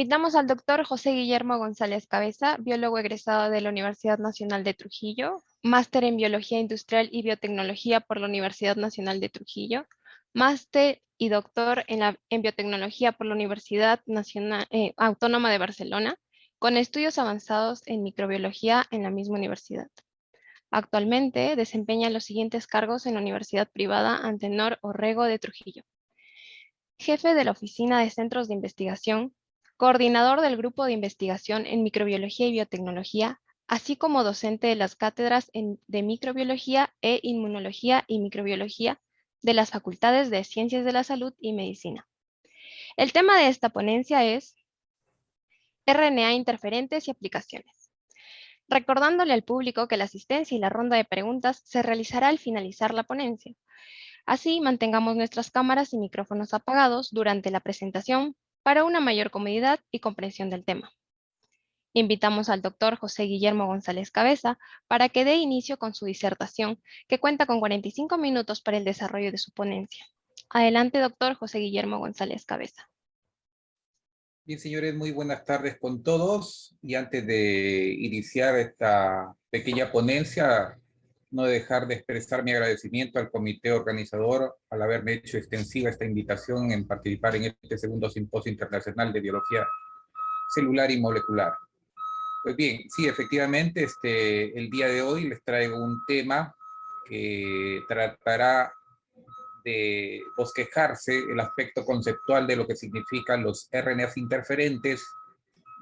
Invitamos al doctor José Guillermo González Cabeza, biólogo egresado de la Universidad Nacional de Trujillo, máster en Biología Industrial y Biotecnología por la Universidad Nacional de Trujillo, máster y doctor en Biotecnología por la Universidad Autónoma de Barcelona, con estudios avanzados en microbiología en la misma universidad. Actualmente desempeña los siguientes cargos en la Universidad Privada Antenor Orrego de Trujillo: jefe de la Oficina de Centros de Investigación, coordinador del Grupo de Investigación en Microbiología y Biotecnología, así como docente de las cátedras de Microbiología e Inmunología y Microbiología de las Facultades de Ciencias de la Salud y Medicina. El tema de esta ponencia es RNA interferentes y aplicaciones. Recordándole al público que la asistencia y la ronda de preguntas se realizará al finalizar la ponencia. Así mantengamos nuestras cámaras y micrófonos apagados durante la presentación para una mayor comodidad y comprensión del tema. Invitamos al doctor José Guillermo González Cabeza para que dé inicio con su disertación, que cuenta con 45 minutos para el desarrollo de su ponencia. Adelante, doctor José Guillermo González Cabeza. Bien, señores, muy buenas tardes con todos. Y antes de iniciar esta pequeña ponencia, no dejar de expresar mi agradecimiento al comité organizador al haberme hecho extensiva esta invitación en participar en este segundo simposio internacional de biología celular y molecular. Pues bien, sí, efectivamente, el día de hoy les traigo un tema que tratará de bosquejarse el aspecto conceptual de lo que significan los RNAs interferentes,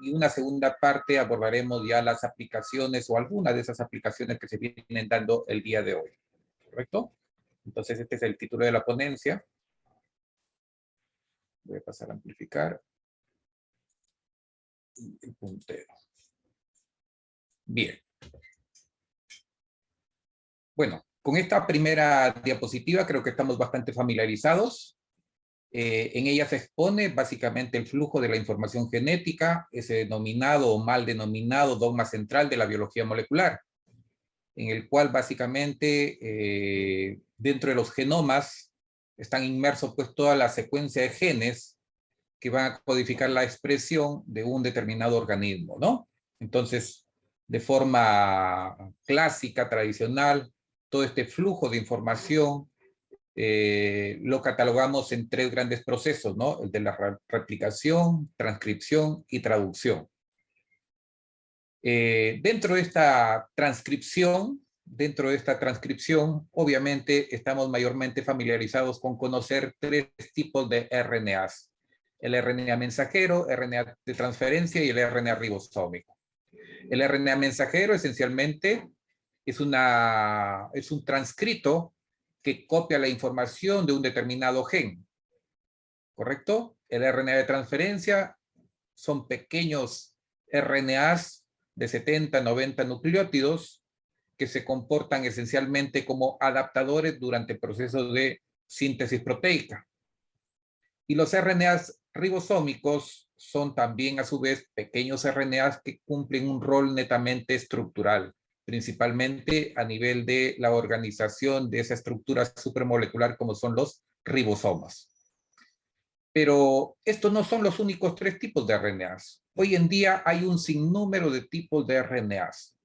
y una segunda parte abordaremos ya las aplicaciones o algunas de esas aplicaciones que se vienen dando el día de hoy. ¿Correcto? Entonces este es el título de la ponencia. Voy a pasar a amplificar. Y el puntero. Bien. Bueno, con esta primera diapositiva creo que estamos bastante familiarizados. En ella se expone básicamente el flujo de la información genética, ese denominado o mal denominado dogma central de la biología molecular, en el cual básicamente dentro de los genomas están inmersos pues toda la secuencia de genes que van a codificar la expresión de un determinado organismo, ¿no? Entonces, de forma clásica, tradicional, todo este flujo de información lo catalogamos en tres grandes procesos, ¿no? El de la replicación, transcripción y traducción. Dentro de esta transcripción, obviamente estamos mayormente familiarizados con conocer tres tipos de RNAs. El RNA mensajero, RNA de transferencia y el RNA ribosómico. El RNA mensajero esencialmente es un transcrito que copia la información de un determinado gen, ¿correcto? El RNA de transferencia son pequeños RNAs de 70, 90 nucleótidos que se comportan esencialmente como adaptadores durante el proceso de síntesis proteica. Y los RNAs ribosómicos son también a su vez pequeños RNAs que cumplen un rol netamente estructural, principalmente a nivel de la organización de esa estructura supramolecular como son los ribosomas. Pero estos no son los únicos tres tipos de RNAs. Hoy en día hay un sinnúmero de tipos de RNAs.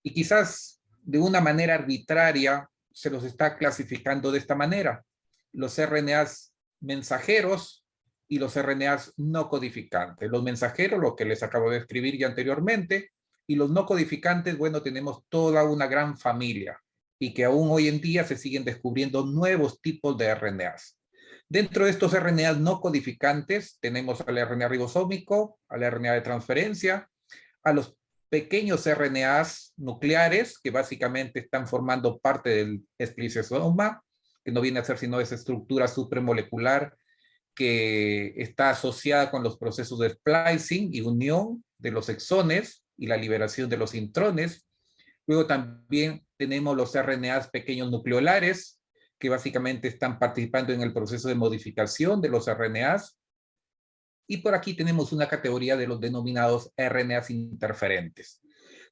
Y quizás de una manera arbitraria se los está clasificando de esta manera. Los RNAs mensajeros y los RNAs no codificantes. Los mensajeros, lo que les acabo de escribir ya anteriormente, y los no codificantes, bueno, tenemos toda una gran familia y que aún hoy en día se siguen descubriendo nuevos tipos de RNAs. Dentro de estos RNAs no codificantes tenemos al RNA ribosómico, al RNA de transferencia, a los pequeños RNAs nucleares que básicamente están formando parte del esplicosoma, que no viene a ser sino esa estructura supramolecular que está asociada con los procesos de splicing y unión de los exones y la liberación de los intrones. Luego también tenemos los RNAs pequeños nucleolares, que básicamente están participando en el proceso de modificación de los RNAs. Y por aquí tenemos una categoría de los denominados RNAs interferentes.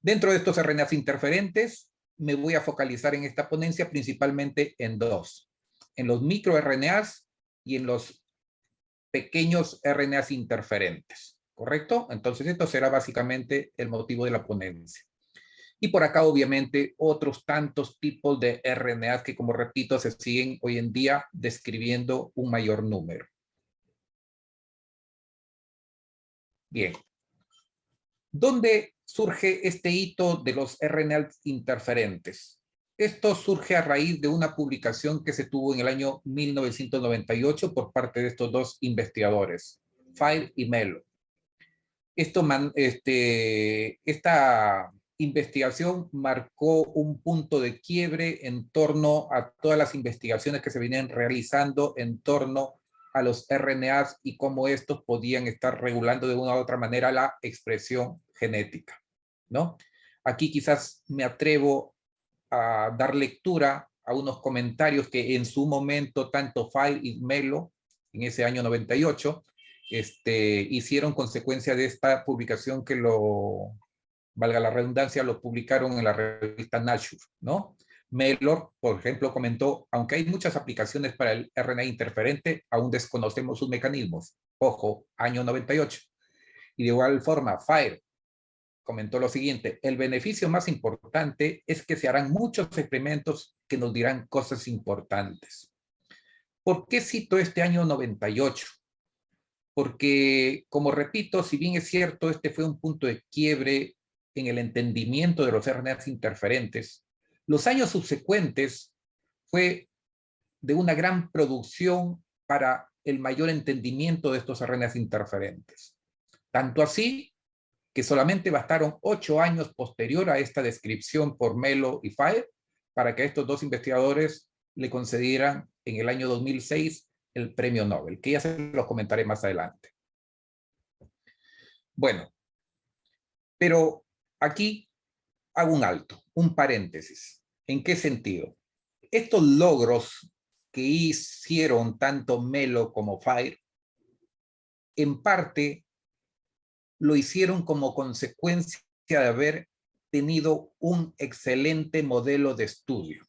Dentro de estos RNAs interferentes, me voy a focalizar en esta ponencia principalmente en dos: en los microRNAs y en los pequeños RNAs interferentes. ¿correcto? Entonces esto será básicamente el motivo de la ponencia. Y por acá, obviamente, otros tantos tipos de RNAs que, como repito, se siguen hoy en día describiendo un mayor número. Bien. ¿Dónde surge este hito de los RNAs interferentes? Esto surge a raíz de una publicación que se tuvo en el año 1998 por parte de estos dos investigadores, Fire y Melo. Esta investigación marcó un punto de quiebre en torno a todas las investigaciones que se venían realizando en torno a los RNAs y cómo estos podían estar regulando de una u otra manera la expresión genética, ¿no? Aquí quizás me atrevo a dar lectura a unos comentarios que en su momento tanto File y Melo, en ese año 98, hicieron consecuencia de esta publicación que valga la redundancia, lo publicaron en la revista Nature, ¿no? Mellor, por ejemplo, comentó, aunque hay muchas aplicaciones para el RNA interferente, aún desconocemos sus mecanismos. Ojo, año 98. Y de igual forma, Fire comentó lo siguiente, el beneficio más importante es que se harán muchos experimentos que nos dirán cosas importantes. ¿Por qué cito este año 98? Porque, como repito, si bien es cierto, este fue un punto de quiebre en el entendimiento de los RNAs interferentes, los años subsecuentes fue de una gran producción para el mayor entendimiento de estos RNAs interferentes. Tanto así que solamente bastaron 8 años posterior a esta descripción por Melo y Fire para que estos dos investigadores le concedieran en el año 2006 el premio Nobel, que ya se los comentaré más adelante. Bueno, pero aquí hago un alto, un paréntesis. ¿En qué sentido? Estos logros que hicieron tanto Melo como Fire, en parte lo hicieron como consecuencia de haber tenido un excelente modelo de estudio.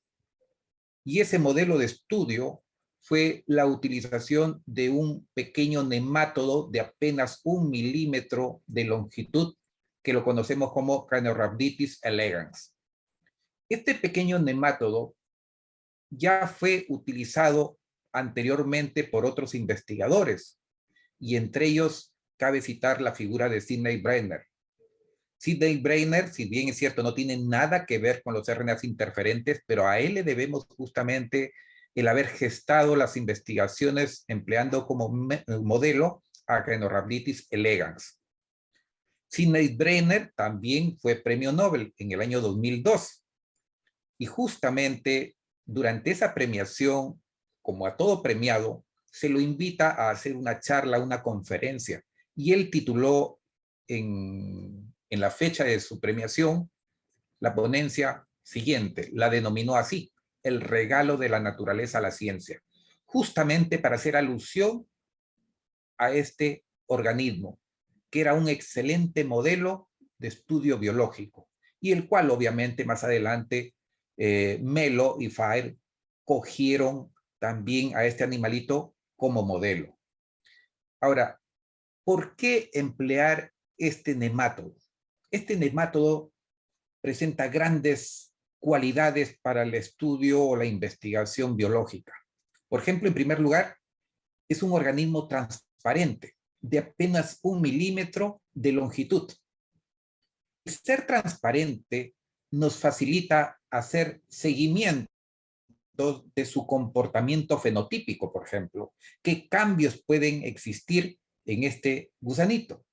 Y ese modelo de estudio fue la utilización de un pequeño nemátodo de apenas 1 milímetro de longitud, que lo conocemos como Caenorhabditis elegans. Este pequeño nemátodo ya fue utilizado anteriormente por otros investigadores, y entre ellos cabe citar la figura de Sidney Brenner. Sidney Brenner, si bien es cierto, no tiene nada que ver con los RNAs interferentes, pero a él le debemos justamente el haber gestado las investigaciones empleando como modelo a Caenorhabditis elegans. Sidney Brenner también fue premio Nobel en el año 2002. Y justamente durante esa premiación, como a todo premiado, se lo invita a hacer una charla, una conferencia. Y él tituló en la fecha de su premiación la ponencia siguiente, la denominó así, el regalo de la naturaleza a la ciencia, justamente para hacer alusión a este organismo, que era un excelente modelo de estudio biológico, y el cual obviamente más adelante Melo y Fire cogieron también a este animalito como modelo. Ahora, ¿por qué emplear este nemátodo? Este nemátodo presenta grandes cualidades para el estudio o la investigación biológica. Por ejemplo, en primer lugar, es un organismo transparente de apenas 1 milímetro de longitud. El ser transparente nos facilita hacer seguimiento de su comportamiento fenotípico, por ejemplo. ¿Qué cambios pueden existir en este gusanito?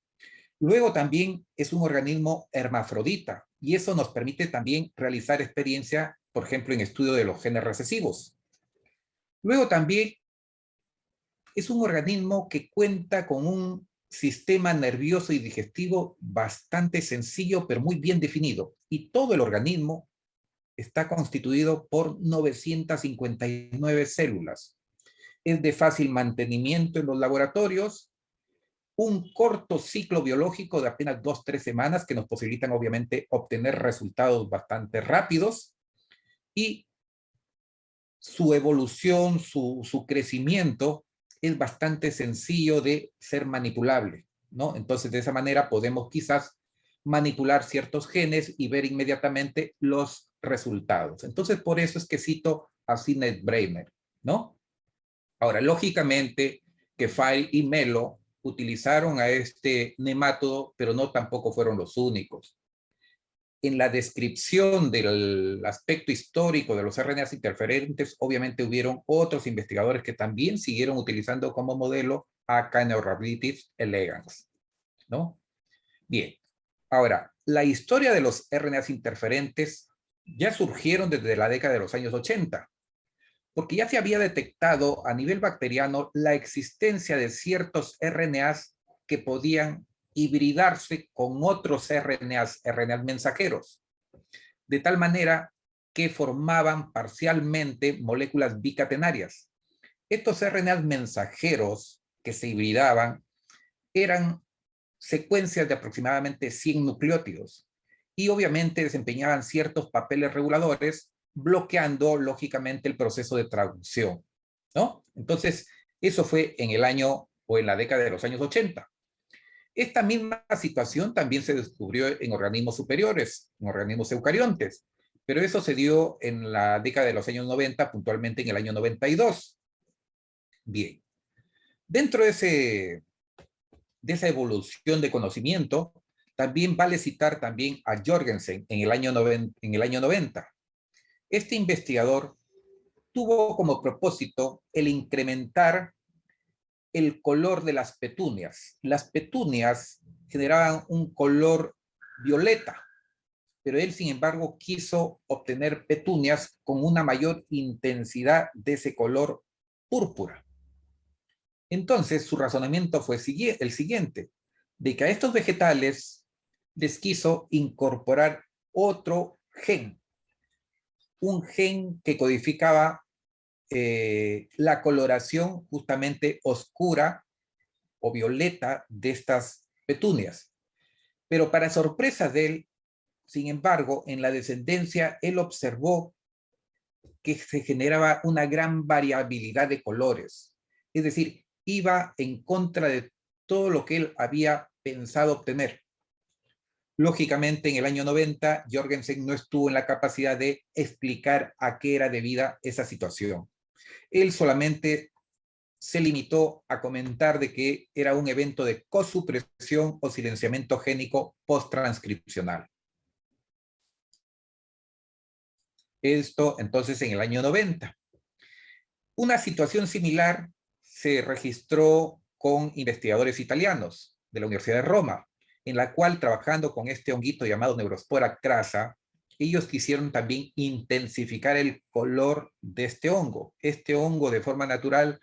Luego también es un organismo hermafrodita y eso nos permite también realizar experiencia, por ejemplo, en estudio de los genes recesivos. Luego también es un organismo que cuenta con un sistema nervioso y digestivo bastante sencillo, pero muy bien definido. Y todo el organismo está constituido por 959 células. Es de fácil mantenimiento en los laboratorios, un corto ciclo biológico de apenas 2-3 semanas que nos posibilitan obviamente obtener resultados bastante rápidos, y su evolución, su crecimiento es bastante sencillo de ser manipulable. ¿no? Entonces, de esa manera podemos quizás manipular ciertos genes y ver inmediatamente los resultados. Entonces, por eso es que cito a Sidney Breimer, ¿no? Ahora, lógicamente que File y Melo utilizaron a este nemátodo, pero no tampoco fueron los únicos. En la descripción del aspecto histórico de los RNAs interferentes, obviamente hubieron otros investigadores que también siguieron utilizando como modelo a Caenorhabditis elegans, ¿no? Bien, ahora, la historia de los RNAs interferentes ya surgieron desde la década de los años 80, porque ya se había detectado a nivel bacteriano la existencia de ciertos RNAs que podían hibridarse con otros RNAs mensajeros, de tal manera que formaban parcialmente moléculas bicatenarias. Estos RNAs mensajeros que se hibridaban eran secuencias de aproximadamente 100 nucleótidos y obviamente desempeñaban ciertos papeles reguladores, bloqueando lógicamente el proceso de traducción, ¿no? Entonces, eso fue en el año o en la década de los años 80. Esta misma situación también se descubrió en organismos superiores, en organismos eucariontes, pero eso se dio en la década de los años 90, puntualmente en el año 92. Bien, dentro de esa evolución de conocimiento, también vale citar también a Jorgensen en el año 90. Este investigador tuvo como propósito el incrementar el color de las petunias. Las petunias generaban un color violeta, pero él, sin embargo, quiso obtener petunias con una mayor intensidad de ese color púrpura. Entonces, su razonamiento fue el siguiente, de que a estos vegetales les quiso incorporar otro gen, un gen que codificaba la coloración justamente oscura o violeta de estas petunias. Pero para sorpresa de él, sin embargo, en la descendencia, él observó que se generaba una gran variabilidad de colores. Es decir, iba en contra de todo lo que él había pensado obtener. Lógicamente, en el año 90, Jorgensen no estuvo en la capacidad de explicar a qué era debida esa situación. Él solamente se limitó a comentar de que era un evento de cosupresión o silenciamiento génico post-transcripcional. Esto entonces en el año 90. Una situación similar se registró con investigadores italianos de la Universidad de Roma, en la cual, trabajando con este honguito llamado Neurospora crassa, ellos quisieron también intensificar el color de este hongo. Este hongo, de forma natural,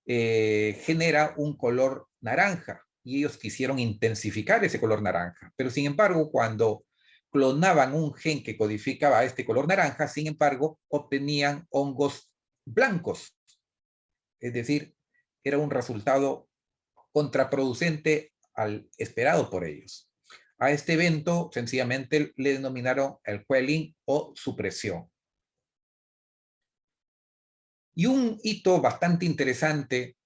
genera un color naranja y ellos quisieron intensificar ese color naranja. Pero sin embargo, cuando clonaban un gen que codificaba este color naranja, sin embargo, obtenían hongos blancos. Es decir, era un resultado contraproducente al esperado por ellos. A este evento sencillamente le denominaron el quelling o supresión. Y un hito bastante interesante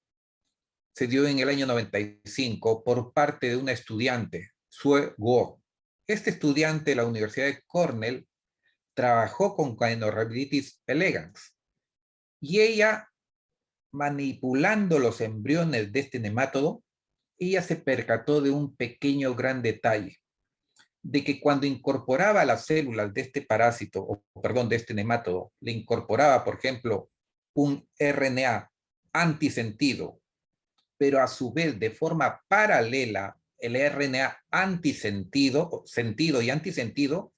se dio en el año 95 por parte de una estudiante, Sue Guo. Este estudiante de la Universidad de Cornell trabajó con Caenorhabditis elegans y ella, manipulando los embriones de este nemátodo, ella se percató de un pequeño gran detalle, de que cuando incorporaba las células de este parásito, o perdón, de este nemátodo, le incorporaba, por ejemplo, un RNA antisentido, pero a su vez de forma paralela el RNA antisentido, sentido y antisentido,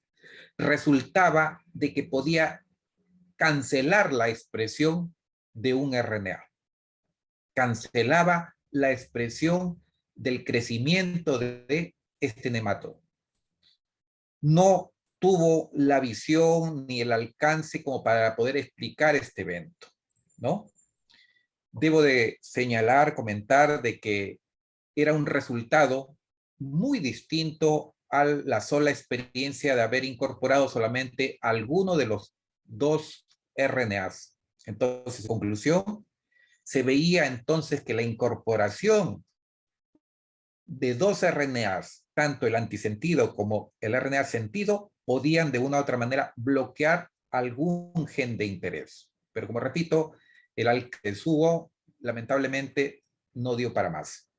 resultaba de que podía cancelar la expresión de un RNA. Cancelaba la expresión del crecimiento de este nemátodo. No tuvo la visión ni el alcance como para poder explicar este evento, ¿no? Debo de señalar, comentar de que era un resultado muy distinto a la sola experiencia de haber incorporado solamente alguno de los dos RNAs. Entonces, en conclusión, se veía entonces que la incorporación de dos RNAs, tanto el antisentido como el RNA sentido, podían de una u otra manera bloquear algún gen de interés. Pero como repito, el subo lamentablemente no dio para más.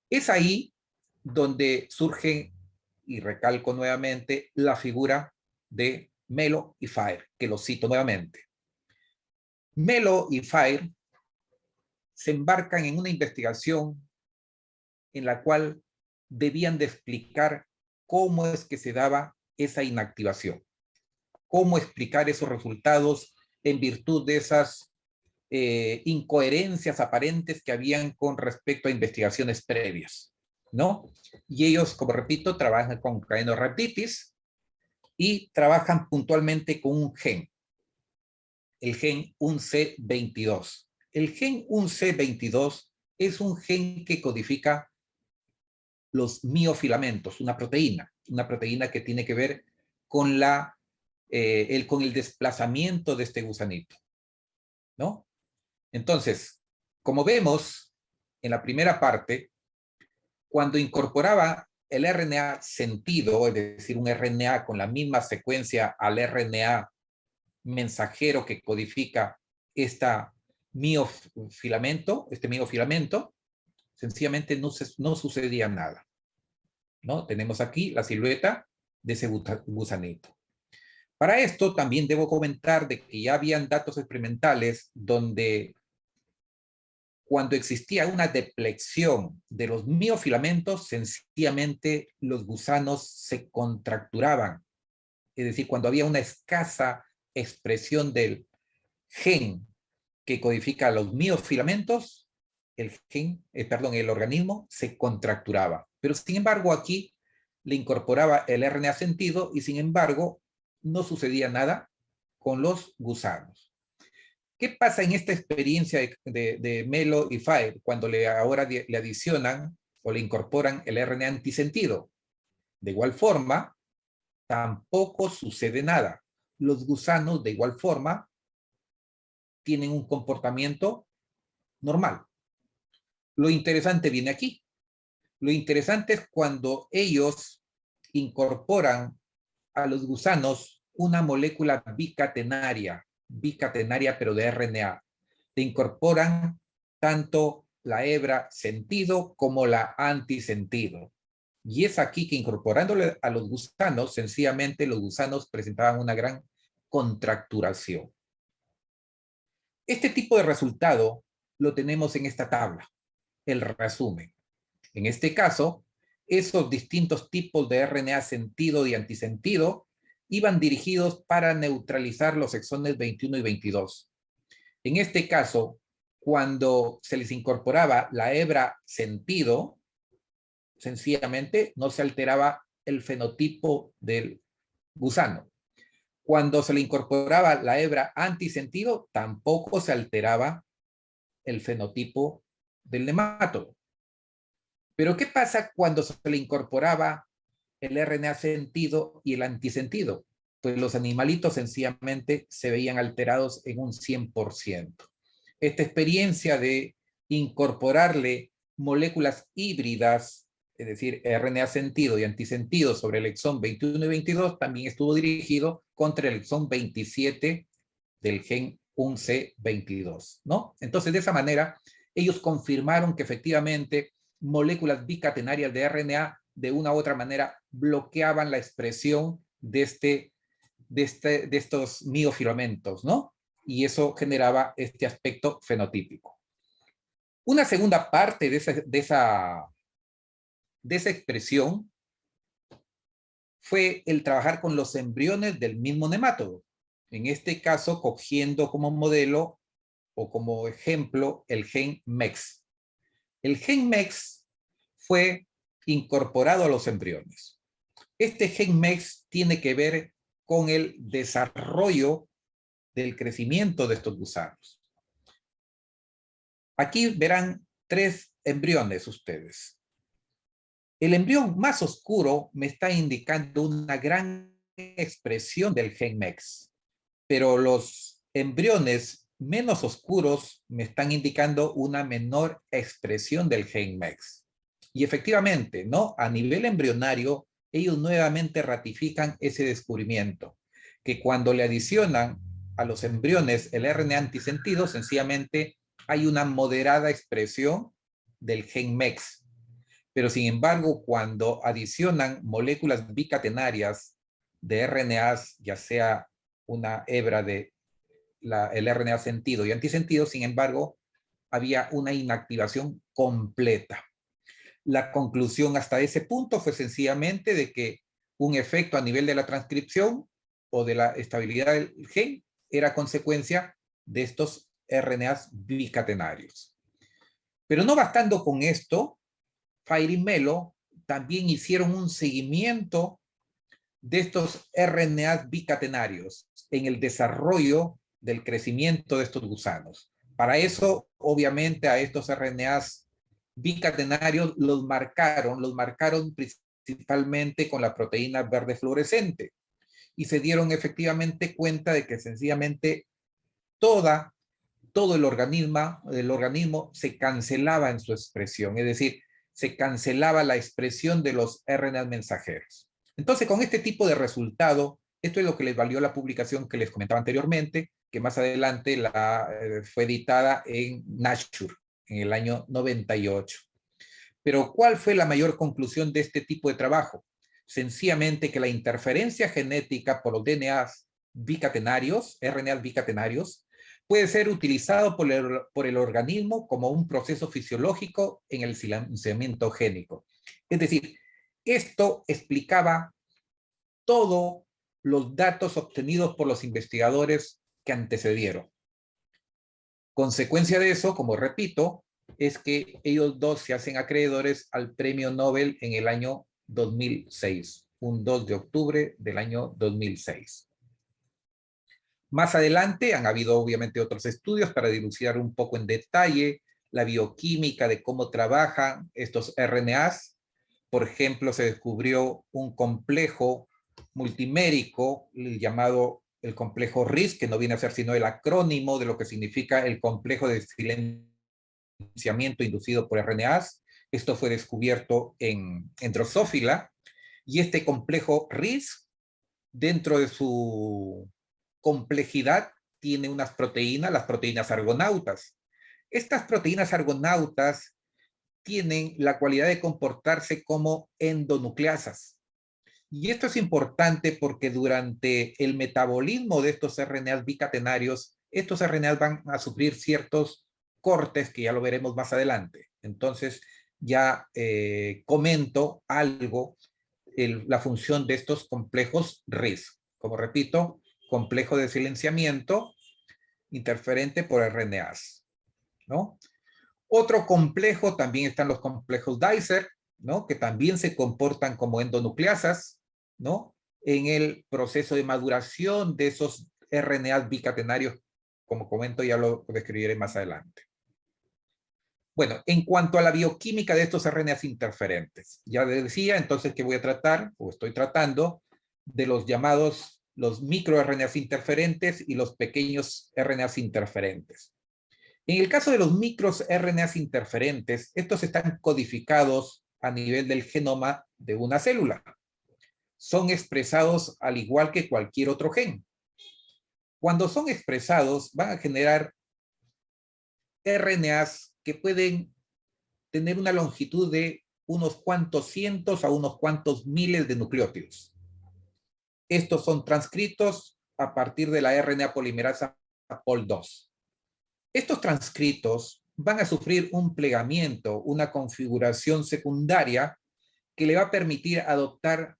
Es ahí donde surge, y recalco nuevamente, la figura de Melo y Fire, que lo cito nuevamente. Melo y Fire se embarcan en una investigación en la cual debían de explicar cómo es que se daba esa inactivación, cómo explicar esos resultados en virtud de esas incoherencias aparentes que habían con respecto a investigaciones previas, ¿no? Y ellos, como repito, trabajan con caenorhabditis y trabajan puntualmente con un gen, el gen 1C22. El gen 1C22 es un gen que codifica los miofilamentos, una proteína que tiene que ver con, con el desplazamiento de este gusanito, ¿no? Entonces, como vemos en la primera parte, cuando incorporaba el RNA sentido, es decir, un RNA con la misma secuencia al RNA mensajero que codifica este miofilamento, sencillamente no sucedía nada, ¿no? Tenemos aquí la silueta de ese gusanito. Para esto también debo comentar de que ya habían datos experimentales donde cuando existía una deplexión de los miofilamentos, sencillamente los gusanos se contracturaban. Es decir, cuando había una escasa expresión del gen que codifica los miofilamentos, el organismo se contracturaba. Pero sin embargo aquí le incorporaba el RNA sentido y sin embargo no sucedía nada con los gusanos. ¿Qué pasa en esta experiencia de Melo y Fire cuando ahora le adicionan o le incorporan el RNA antisentido? De igual forma, tampoco sucede nada. Los gusanos, de igual forma, tienen un comportamiento normal. Lo interesante viene aquí. Lo interesante es cuando ellos incorporan a los gusanos una molécula bicatenaria pero de RNA. Le incorporan tanto la hebra sentido como la antisentido. Y es aquí que incorporándole a los gusanos, sencillamente los gusanos presentaban una gran contracturación. Este tipo de resultado lo tenemos en esta tabla, el resumen. En este caso, esos distintos tipos de RNA sentido y antisentido iban dirigidos para neutralizar los exones 21 y 22. En este caso, cuando se les incorporaba la hebra sentido, sencillamente no se alteraba el fenotipo del gusano. Cuando se le incorporaba la hebra antisentido, tampoco se alteraba el fenotipo del nematodo. Pero ¿qué pasa cuando se le incorporaba el RNA sentido y el antisentido? Pues los animalitos sencillamente se veían alterados en un 100%. Esta experiencia de incorporarle moléculas híbridas, es decir, RNA sentido y antisentido sobre el exón 21 y 22, también estuvo dirigido contra el exón 27 del gen 1C22, ¿no? Entonces, de esa manera, ellos confirmaron que efectivamente moléculas bicatenarias de RNA de una u otra manera bloqueaban la expresión de estos miofilamentos, ¿no? Y eso generaba este aspecto fenotípico. Una segunda parte de esa expresión fue el trabajar con los embriones del mismo nematodo. En este caso, cogiendo como modelo o como ejemplo el gen MEX. El gen MEX fue incorporado a los embriones. Este gen MEX tiene que ver con el desarrollo del crecimiento de estos gusanos. Aquí verán 3 embriones ustedes. El embrión más oscuro me está indicando una gran expresión del gen MEX, pero los embriones menos oscuros me están indicando una menor expresión del gen MEX. Y efectivamente, ¿no? A nivel embrionario, ellos nuevamente ratifican ese descubrimiento, que cuando le adicionan a los embriones el RNA antisentido, sencillamente hay una moderada expresión del gen MEX. Pero sin embargo, cuando adicionan moléculas bicatenarias de RNAs, ya sea una hebra de el RNA sentido y antisentido, sin embargo, había una inactivación completa. La conclusión hasta ese punto fue sencillamente de que un efecto a nivel de la transcripción o de la estabilidad del gen era consecuencia de estos RNAs bicatenarios. Pero no bastando con esto, Fire y Melo también hicieron un seguimiento de estos RNAs bicatenarios en el desarrollo del crecimiento de estos gusanos. Para eso, obviamente, a estos RNAs bicatenarios los marcaron principalmente con la proteína verde fluorescente y se dieron efectivamente cuenta de que sencillamente todo el organismo se cancelaba en su expresión, es decir, se cancelaba la expresión de los RNA mensajeros. Entonces, con este tipo de resultado, esto es lo que les valió la publicación que les comentaba anteriormente, que más adelante fue editada en Nature en el año 98. Pero, ¿cuál fue la mayor conclusión de este tipo de trabajo? Sencillamente que la interferencia genética por los DNAs bicatenarios, RNAs bicatenarios, puede ser utilizado por el organismo como un proceso fisiológico en el silenciamiento génico. Es decir, esto explicaba todos los datos obtenidos por los investigadores que antecedieron. Consecuencia de eso, como repito, es que ellos dos se hacen acreedores al premio Nobel en el año 2006, un 2 de octubre del año 2006. Más adelante han habido obviamente otros estudios para dilucidar un poco en detalle la bioquímica de cómo trabajan estos RNAs. Por ejemplo, se descubrió un complejo multimérico llamado el complejo RIS, que no viene a ser sino el acrónimo de lo que significa el complejo de silenciamiento inducido por RNAs. Esto fue descubierto en Drosophila, y este complejo RIS, dentro de su complejidad, tiene unas proteínas, las proteínas argonautas. Estas proteínas argonautas tienen la cualidad de comportarse como endonucleasas. Y esto es importante porque durante el metabolismo de estos RNAs bicatenarios, estos RNAs van a sufrir ciertos cortes que ya lo veremos más adelante. Entonces, ya comento algo, la función de estos complejos RIS. Como repito, complejo de silenciamiento interferente por RNAs, ¿no? Otro complejo, también están los complejos Dicer, ¿no? Que también se comportan como endonucleasas, ¿no? En el proceso de maduración de esos RNAs bicatenarios, como comento, ya lo describiré más adelante. Bueno, en cuanto a la bioquímica de estos RNAs interferentes, ya decía entonces que voy a tratar, o estoy tratando, de los llamados los microRNAs interferentes y los pequeños RNAs interferentes. En el caso de los microRNAs interferentes, estos están codificados a nivel del genoma de una célula. Son expresados al igual que cualquier otro gen. Cuando son expresados, van a generar RNAs que pueden tener una longitud de unos cuantos cientos a unos cuantos miles de nucleótidos. Estos son transcritos a partir de la RNA polimerasa Pol2. Estos transcritos van a sufrir un plegamiento, una configuración secundaria que le va a permitir adoptar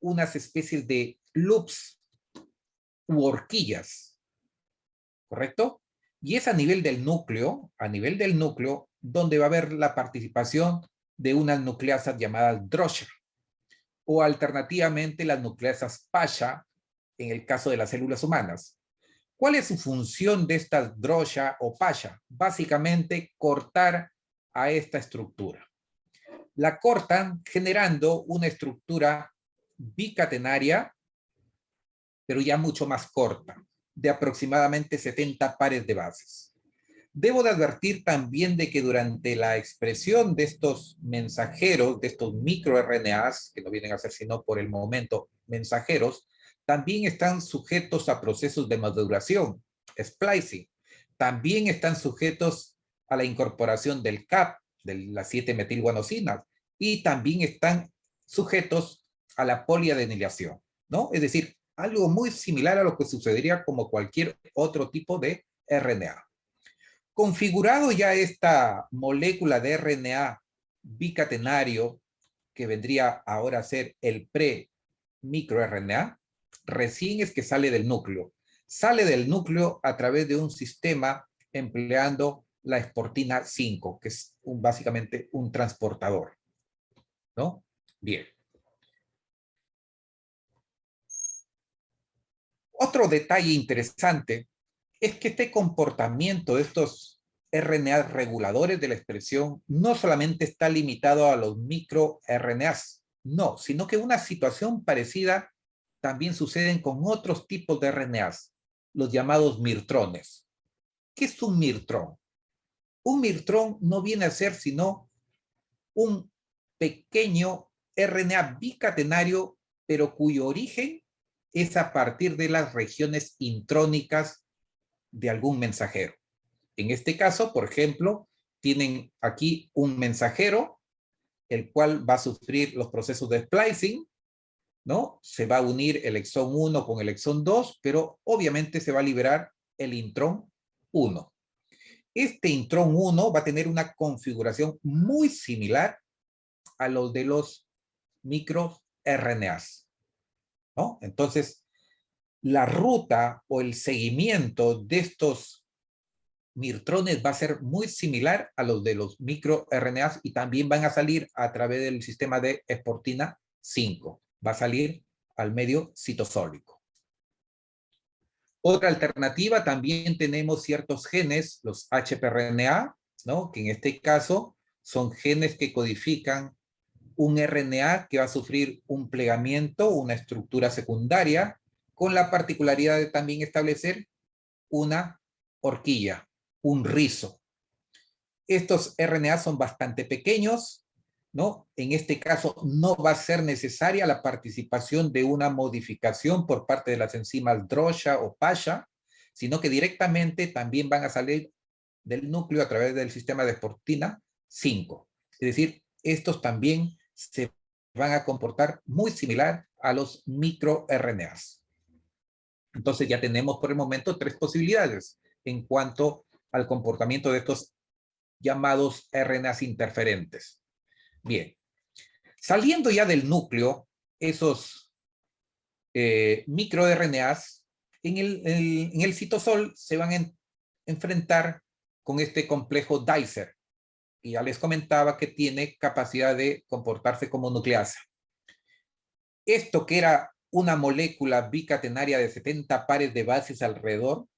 unas especies de loops u horquillas, ¿correcto? Y es a nivel del núcleo, donde va a haber la participación de unas nucleasas llamadas Drosha, o alternativamente las nucleasas Pasha, en el caso de las células humanas. ¿Cuál es su función de estas Drosha o Pasha? Básicamente, cortar a esta estructura. La cortan generando una estructura bicatenaria, pero ya mucho más corta, de aproximadamente 70 pares de bases. Debo de advertir también de que durante la expresión de estos mensajeros, de estos microRNAs, que no vienen a ser sino por el momento mensajeros, también están sujetos a procesos de maduración, splicing. También están sujetos a la incorporación del CAP, de las 7-metilguanosinas, y también están sujetos a la poliadenylación, ¿no? Es decir, algo muy similar a lo que sucedería como cualquier otro tipo de RNA. Configurado ya esta molécula de RNA bicatenario, que vendría ahora a ser el pre-microRNA, recién es que sale del núcleo. Sale del núcleo a través de un sistema empleando la esportina 5, que es básicamente un transportador, ¿no? Bien. Otro detalle interesante es que este comportamiento de estos RNA reguladores de la expresión no solamente está limitado a los microRNAs, no, sino que una situación parecida también sucede con otros tipos de RNAs, los llamados mirtrones. ¿Qué es un mirtrón? Un mirtrón no viene a ser sino un pequeño RNA bicatenario, pero cuyo origen es a partir de las regiones intrónicas de algún mensajero. En este caso, por ejemplo, tienen aquí un mensajero, el cual va a sufrir los procesos de splicing, ¿no? Se va a unir el exón 1 con el exón 2, pero obviamente se va a liberar el intrón 1. Este intrón 1 va a tener una configuración muy similar a los de los microRNAs, ¿no? Entonces, la ruta o el seguimiento de estos mirtrones va a ser muy similar a los de los microRNAs y también van a salir a través del sistema de esportina 5. Va a salir al medio citosólico. Otra alternativa, también tenemos ciertos genes, los HPRNA, ¿no? Que en este caso son genes que codifican un RNA que va a sufrir un plegamiento, una estructura secundaria, con la particularidad de también establecer una horquilla, un rizo. Estos RNA son bastante pequeños, ¿no? En este caso no va a ser necesaria la participación de una modificación por parte de las enzimas DROSHA o PASHA, sino que directamente también van a salir del núcleo a través del sistema de esportina 5. Es decir, estos también se van a comportar muy similar a los microRNAs. Entonces ya tenemos por el momento 3 posibilidades en cuanto al comportamiento de estos llamados RNAs interferentes. Bien, saliendo ya del núcleo, esos microRNAs en el citosol se van a enfrentar con este complejo Dicer, y ya les comentaba que tiene capacidad de comportarse como nucleasa. Esto que era una molécula bicatenaria de 70 pares de bases alrededor,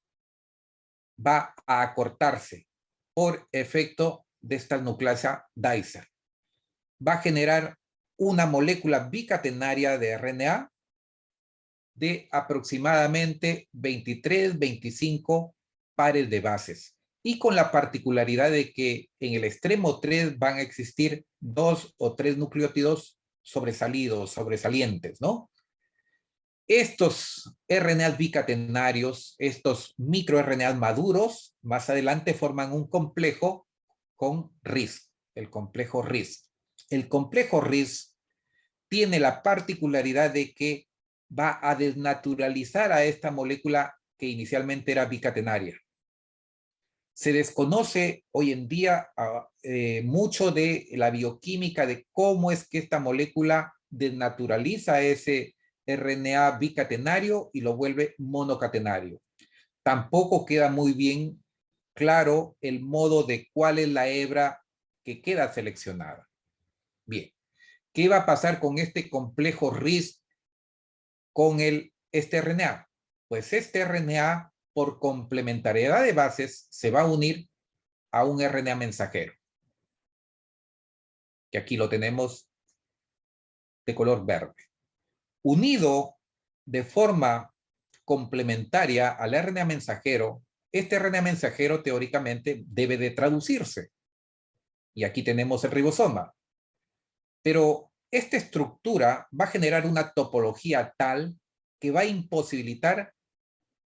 va a acortarse por efecto de esta nucleasa Dicer. Va a generar una molécula bicatenaria de RNA de aproximadamente 23, 25 pares de bases. Y con la particularidad de que en el extremo 3 van a existir 2 o 3 nucleótidos sobresalidos, sobresalientes, ¿no? Estos RNAs bicatenarios, estos microRNAs maduros, más adelante forman un complejo con RIS, el complejo RIS. El complejo RIS tiene la particularidad de que va a desnaturalizar a esta molécula que inicialmente era bicatenaria. Se desconoce hoy en día mucho de la bioquímica de cómo es que esta molécula desnaturaliza ese RNA bicatenario y lo vuelve monocatenario. Tampoco queda muy bien claro el modo de cuál es la hebra que queda seleccionada. Bien, ¿qué va a pasar con este complejo RIS con este RNA? Pues este RNA, por complementariedad de bases, se va a unir a un RNA mensajero, que aquí lo tenemos de color verde. Unido de forma complementaria al RNA mensajero, este RNA mensajero teóricamente debe de traducirse. Y aquí tenemos el ribosoma. Pero esta estructura va a generar una topología tal que va a imposibilitar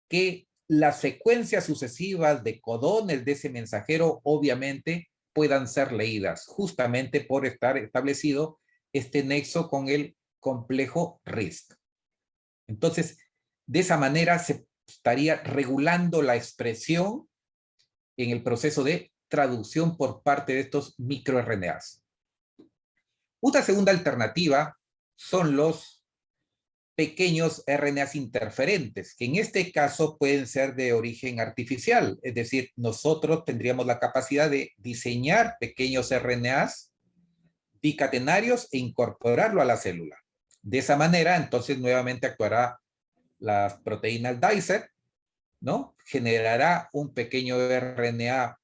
que las secuencias sucesivas de codones de ese mensajero obviamente puedan ser leídas, justamente por estar establecido este nexo con el complejo RISC. Entonces, de esa manera se estaría regulando la expresión en el proceso de traducción por parte de estos microRNAs. Una segunda alternativa son los pequeños RNAs interferentes, que en este caso pueden ser de origen artificial, es decir, nosotros tendríamos la capacidad de diseñar pequeños RNAs bicatenarios e incorporarlo a la célula. De esa manera, entonces, nuevamente actuará las proteínas Dicer, ¿no? Generará un pequeño RNA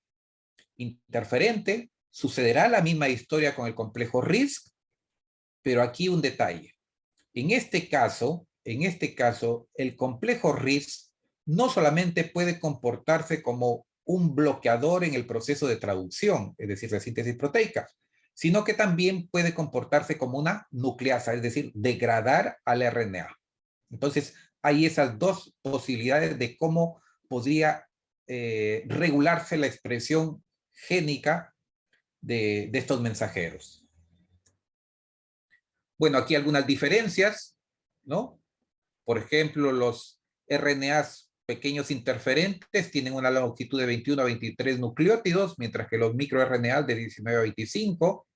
interferente, sucederá la misma historia con el complejo RISC, pero aquí un detalle. En este caso, el complejo RISC no solamente puede comportarse como un bloqueador en el proceso de traducción, es decir, de síntesis proteica, sino que también puede comportarse como una nucleasa, es decir, degradar al RNA. Entonces, hay esas dos posibilidades de cómo podría regularse la expresión génica de estos mensajeros. Bueno, aquí algunas diferencias, ¿no? Por ejemplo, los RNAs pequeños interferentes tienen una longitud de 21 a 23 nucleótidos, mientras que los microRNAs de 19 a 25.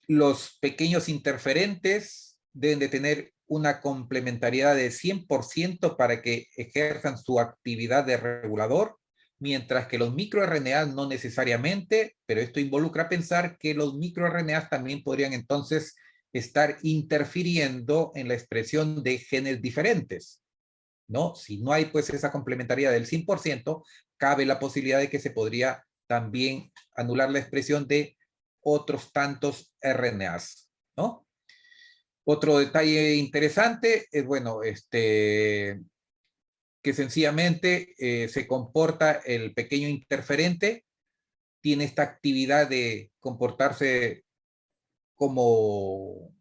Los pequeños interferentes deben de tener una complementariedad de 100% para que ejerzan su actividad de regulador, mientras que los microRNAs no necesariamente, pero esto involucra pensar que los microRNAs también podrían entonces estar interfiriendo en la expresión de genes diferentes, ¿no? Si no hay pues esa complementariedad del 100%, cabe la posibilidad de que se podría también anular la expresión de otros tantos RNAs, ¿no? Otro detalle interesante es, bueno, que sencillamente se comporta el pequeño interferente, tiene esta actividad de comportarse como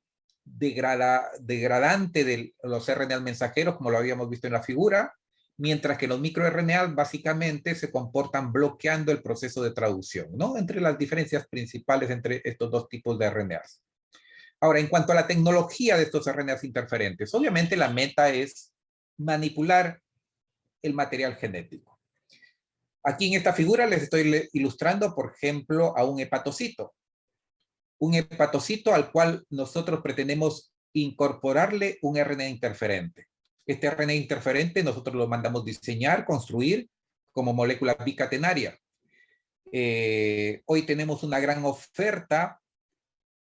degradante de los RNA mensajeros, como lo habíamos visto en la figura, mientras que los microRNA básicamente se comportan bloqueando el proceso de traducción, ¿no? Entre las diferencias principales entre estos dos tipos de RNAs. Ahora, en cuanto a la tecnología de estos RNAs interferentes, obviamente la meta es manipular el material genético. Aquí en esta figura les estoy ilustrando, por ejemplo, a un hepatocito. Un hepatocito al cual nosotros pretendemos incorporarle un RNA interferente. Este RNA interferente nosotros lo mandamos diseñar, construir como molécula bicatenaria. Hoy tenemos una gran oferta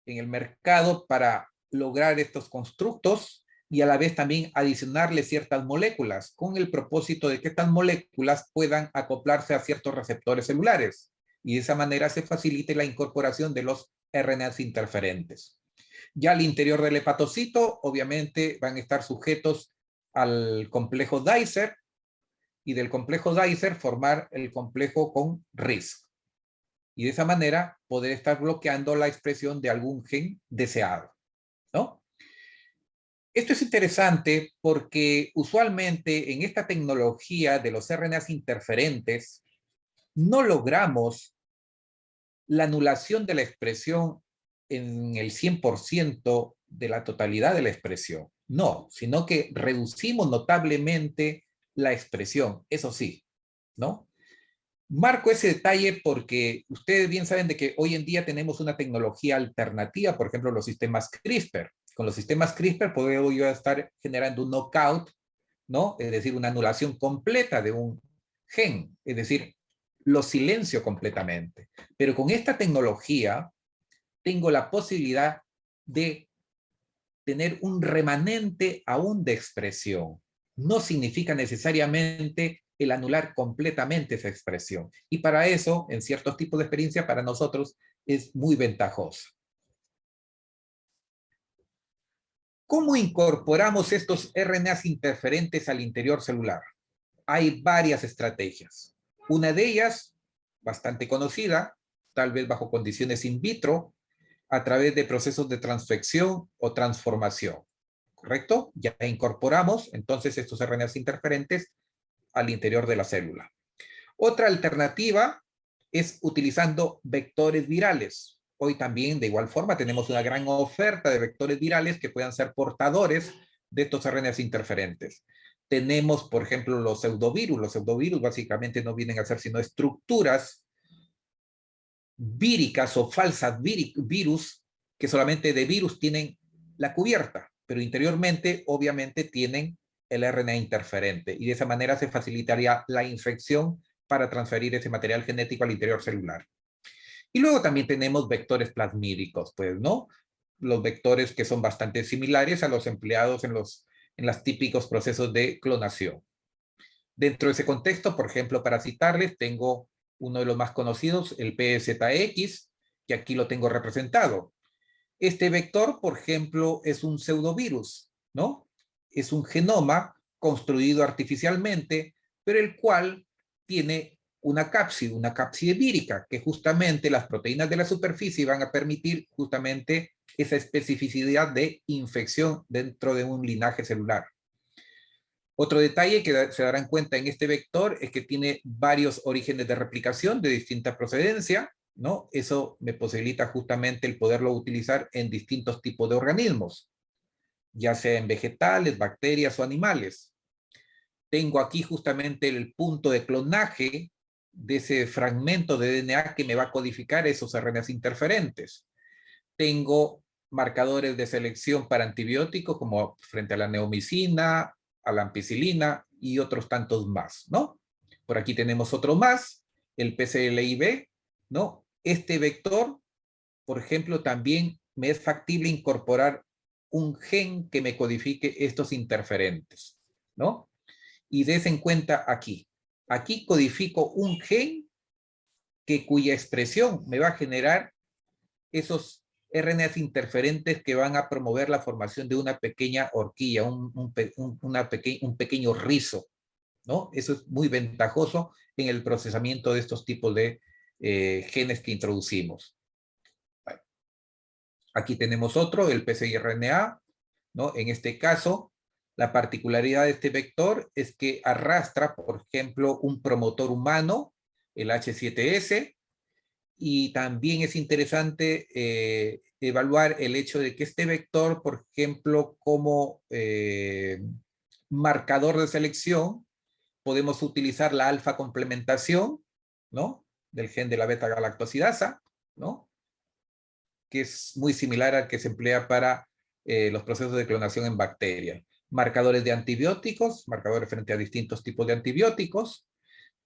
en el mercado para lograr estos constructos y a la vez también adicionarle ciertas moléculas con el propósito de que estas moléculas puedan acoplarse a ciertos receptores celulares y de esa manera se facilite la incorporación de los RNAs interferentes. Ya al interior del hepatocito, obviamente, van a estar sujetos al complejo Dicer y del complejo Dicer formar el complejo con RISC. Y de esa manera poder estar bloqueando la expresión de algún gen deseado, ¿no? Esto es interesante porque usualmente en esta tecnología de los RNAs interferentes no logramos la anulación de la expresión en el 100% de la totalidad de la expresión. No, sino que reducimos notablemente la expresión, eso sí, ¿no? Marco ese detalle porque ustedes bien saben de que hoy en día tenemos una tecnología alternativa, por ejemplo, los sistemas CRISPR. Con los sistemas CRISPR puedo yo estar generando un knockout, ¿no? Es decir, una anulación completa de un gen, es decir, lo silencio completamente. Pero con esta tecnología tengo la posibilidad de tener un remanente aún de expresión. No significa necesariamente el anular completamente esa expresión. Y para eso, en ciertos tipos de experiencia, para nosotros es muy ventajoso. ¿Cómo incorporamos estos RNAs interferentes al interior celular? hay varias estrategias. Una de ellas, bastante conocida, tal vez bajo condiciones in vitro, a través de procesos de transfección o transformación. ¿Correcto? Ya incorporamos entonces estos RNAs interferentes al interior de la célula. Otra alternativa es utilizando vectores virales. Hoy también, de igual forma, tenemos una gran oferta de vectores virales que puedan ser portadores de estos RNAs interferentes. Tenemos, por ejemplo, los pseudovirus. Los pseudovirus básicamente no vienen a ser sino estructuras víricas o falsas virus que solamente de virus tienen la cubierta, pero interiormente obviamente tienen el RNA interferente y de esa manera se facilitaría la infección para transferir ese material genético al interior celular. Y luego también tenemos vectores plasmídicos, pues, ¿no? Los vectores que son bastante similares a los empleados en los típicos procesos de clonación. Dentro de ese contexto, por ejemplo, para citarles, tengo uno de los más conocidos, el PZX, que aquí lo tengo representado. Este vector, por ejemplo, es un pseudovirus, ¿no? Es un genoma construido artificialmente, pero el cual tiene una cápside vírica, que justamente las proteínas de la superficie van a permitir justamente esa especificidad de infección dentro de un linaje celular. Otro detalle que se darán cuenta en este vector es que tiene varios orígenes de replicación de distinta procedencia, ¿no? Eso me posibilita justamente el poderlo utilizar en distintos tipos de organismos, ya sea en vegetales, bacterias o animales. Tengo aquí justamente el punto de clonaje de ese fragmento de DNA que me va a codificar esos RNAs interferentes. Tengo marcadores de selección para antibióticos como frente a la neomicina, a la ampicilina y otros tantos más, ¿no? Por aquí tenemos otro más, el PCLIB, ¿no? Este vector, por ejemplo, también me es factible incorporar un gen que me codifique estos interferentes, ¿no? Y des en cuenta aquí. Aquí codifico un gen cuya expresión me va a generar esos RNAs interferentes que van a promover la formación de una pequeña horquilla, un pequeño rizo, ¿no? Eso es muy ventajoso en el procesamiento de estos tipos de genes que introducimos. Bueno, aquí tenemos otro, el PCIRNA, ¿no? En este caso, la particularidad de este vector es que arrastra, por ejemplo, un promotor humano, el H7S, y también es interesante evaluar el hecho de que este vector, por ejemplo, como marcador de selección, podemos utilizar la alfa complementación, ¿no? Del gen de la beta-galactosidasa, ¿no? Que es muy similar al que se emplea para los procesos de clonación en bacterias. Marcadores de antibióticos, marcadores frente a distintos tipos de antibióticos.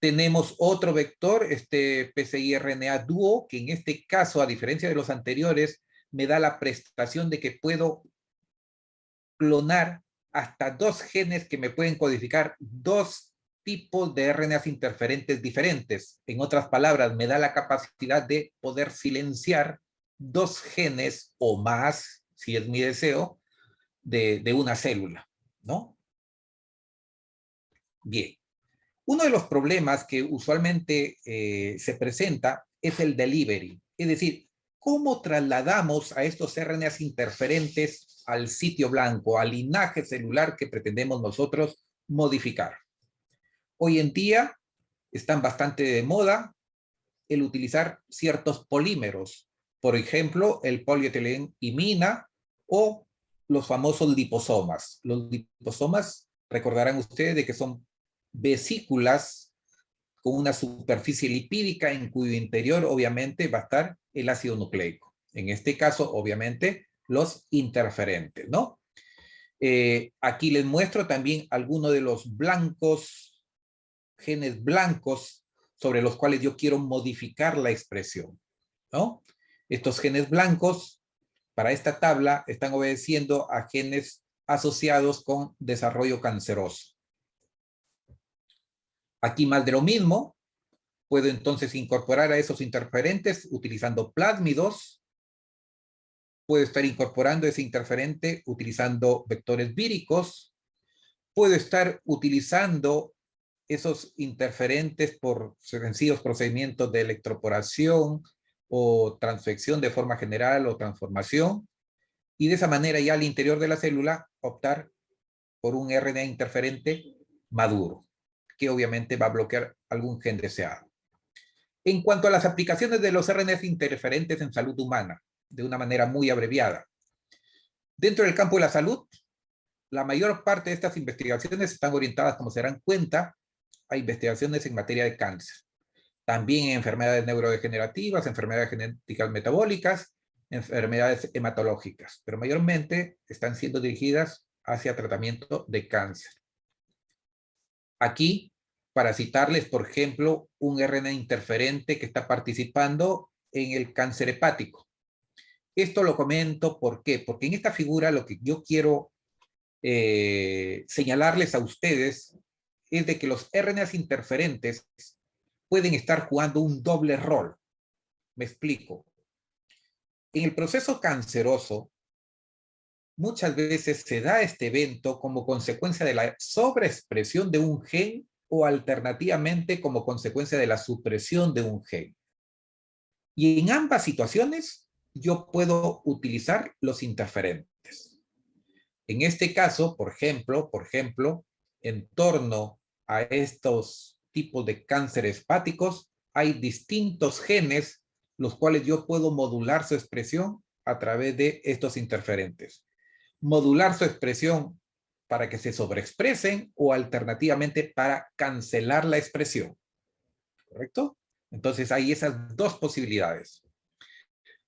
Tenemos otro vector, este PCI-RNA dúo, que en este caso, a diferencia de los anteriores, me da la prestación de que puedo clonar hasta 2 genes que me pueden codificar 2 tipos de RNAs interferentes diferentes. En otras palabras, me da la capacidad de poder silenciar 2 genes o más, si es mi deseo, de una célula, ¿no? Bien. Uno de los problemas que usualmente se presenta es el delivery, es decir, cómo trasladamos a estos RNAs interferentes al sitio blanco, al linaje celular que pretendemos nosotros modificar. Hoy en día están bastante de moda el utilizar ciertos polímeros, por ejemplo, el polietilenimina o los famosos liposomas. Los liposomas, recordarán ustedes de que son vesículas con una superficie lipídica en cuyo interior obviamente va a estar el ácido nucleico. En este caso, obviamente, los interferentes, ¿no? Aquí les muestro también algunos de los blancos, genes blancos, sobre los cuales yo quiero modificar la expresión, ¿no? Estos genes blancos, para esta tabla, están obedeciendo a genes asociados con desarrollo canceroso. Aquí más de lo mismo, puedo entonces incorporar a esos interferentes utilizando plásmidos, puedo estar incorporando ese interferente utilizando vectores víricos, puedo estar utilizando esos interferentes por sencillos procedimientos de electroporación o transfección de forma general o transformación, y de esa manera ya al interior de la célula optar por un RNA interferente maduro, que obviamente va a bloquear algún gen deseado. En cuanto a las aplicaciones de los RNAs interferentes en salud humana, de una manera muy abreviada, dentro del campo de la salud, la mayor parte de estas investigaciones están orientadas, como se darán cuenta, a investigaciones en materia de cáncer. También en enfermedades neurodegenerativas, enfermedades genéticas metabólicas, enfermedades hematológicas, pero mayormente están siendo dirigidas hacia tratamiento de cáncer. Aquí, para citarles, por ejemplo, un RNA interferente que está participando en el cáncer hepático. Esto lo comento, ¿por qué? Porque en esta figura lo que yo quiero señalarles a ustedes es de que los RNAs interferentes pueden estar jugando un doble rol. Me explico. En el proceso canceroso, muchas veces se da este evento como consecuencia de la sobreexpresión de un gen o alternativamente como consecuencia de la supresión de un gen. Y en ambas situaciones, yo puedo utilizar los interferentes. En este caso, por ejemplo, en torno a estos tipos de cánceres hepáticos, hay distintos genes los cuales yo puedo modular su expresión a través de estos interferentes. Modular su expresión para que se sobreexpresen o alternativamente para cancelar la expresión. ¿Correcto? Entonces hay esas dos posibilidades.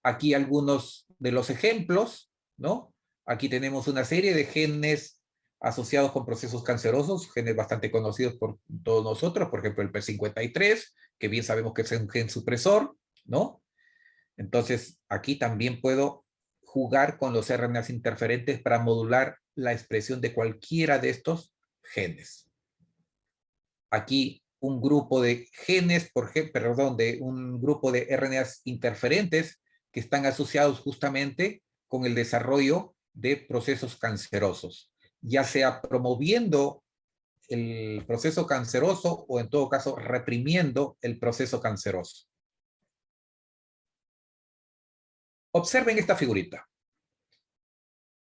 Aquí algunos de los ejemplos, ¿no? Aquí tenemos una serie de genes asociados con procesos cancerosos, genes bastante conocidos por todos nosotros, por ejemplo el P53, que bien sabemos que es un gen supresor, ¿no? Entonces aquí también puedo jugar con los RNAs interferentes para modular la expresión de cualquiera de estos genes. Aquí un grupo de genes, de un grupo de RNAs interferentes que están asociados justamente con el desarrollo de procesos cancerosos, ya sea promoviendo el proceso canceroso o en todo caso reprimiendo el proceso canceroso. Observen esta figurita.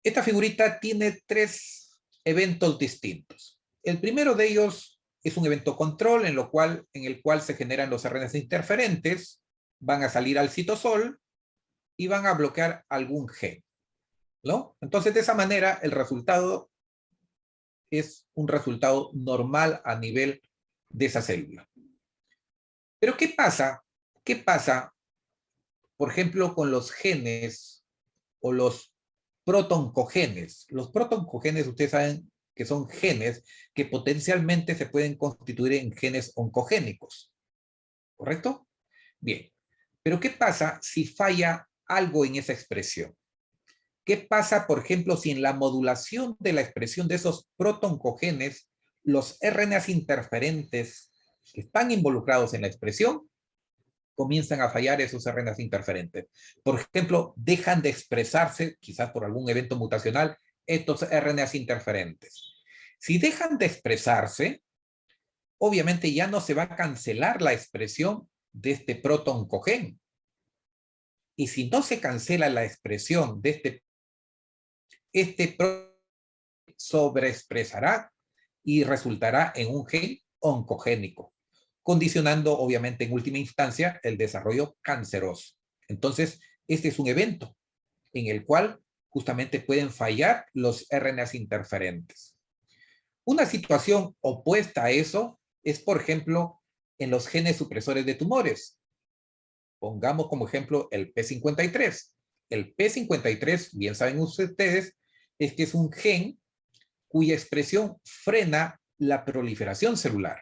Esta figurita tiene tres eventos distintos. El primero de ellos es un evento control en el cual se generan los RNAs interferentes, van a salir al citosol y van a bloquear algún gen, ¿no? Entonces, de esa manera, el resultado es un resultado normal a nivel de esa célula. Pero, ¿qué pasa? ¿Qué pasa, por ejemplo, con los genes o los protoncogenes? Los protoncogenes, ustedes saben que son genes que potencialmente se pueden constituir en genes oncogénicos, ¿correcto? Bien, pero ¿qué pasa si falla algo en esa expresión? ¿Qué pasa, por ejemplo, si en la modulación de la expresión de esos protoncogenes, los RNAs interferentes que están involucrados en la expresión comienzan a fallar esos RNAs interferentes? Por ejemplo, dejan de expresarse, quizás por algún evento mutacional, estos RNAs interferentes. Si dejan de expresarse, obviamente ya no se va a cancelar la expresión de este protoncogen. Y si no se cancela la expresión de este sobreexpresará y resultará en un gen oncogénico, condicionando obviamente en última instancia el desarrollo canceroso. Entonces, este es un evento en el cual justamente pueden fallar los RNAs interferentes. Una situación opuesta a eso es, por ejemplo, en los genes supresores de tumores. Pongamos como ejemplo el P53. El P53, bien saben ustedes, es que es un gen cuya expresión frena la proliferación celular.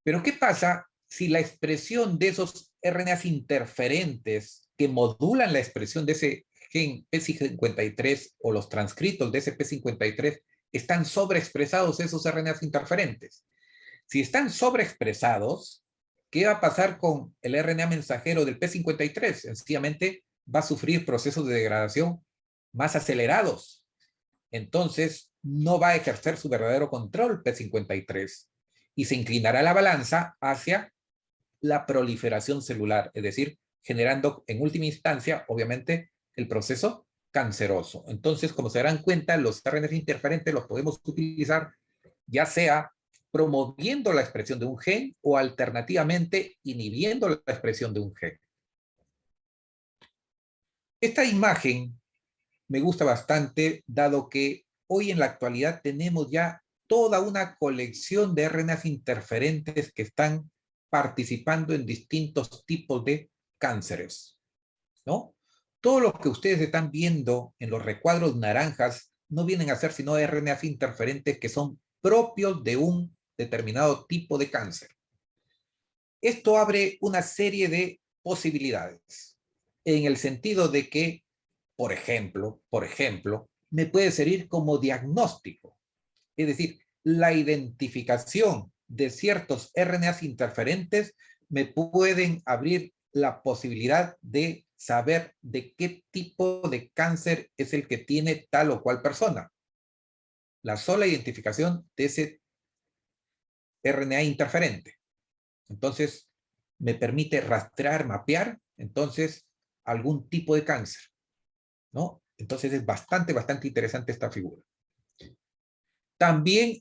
Pero ¿qué pasa si la expresión de esos RNAs interferentes que modulan la expresión de ese gen P53 o los transcritos de ese P53 están sobreexpresados esos RNAs interferentes? Si están sobreexpresados, ¿qué va a pasar con el RNA mensajero del P53? Sencillamente va a sufrir procesos de degradación más acelerados. Entonces, no va a ejercer su verdadero control P53 y se inclinará la balanza hacia la proliferación celular, es decir, generando en última instancia, obviamente, el proceso canceroso. Entonces, como se darán cuenta, los RNAs interferentes los podemos utilizar ya sea promoviendo la expresión de un gen o alternativamente inhibiendo la expresión de un gen. Esta imagen me gusta bastante, dado que hoy en la actualidad tenemos ya toda una colección de RNAs interferentes que están participando en distintos tipos de cánceres, ¿no? Todo lo que ustedes están viendo en los recuadros naranjas no vienen a ser sino RNAs interferentes que son propios de un determinado tipo de cáncer. Esto abre una serie de posibilidades, en el sentido de que, por ejemplo, me puede servir como diagnóstico. Es decir, la identificación de ciertos RNAs interferentes me pueden abrir la posibilidad de saber de qué tipo de cáncer es el que tiene tal o cual persona. La sola identificación de ese RNA interferente. Entonces, me permite rastrear, mapear, entonces, algún tipo de cáncer, ¿no? Entonces, es bastante interesante esta figura. También,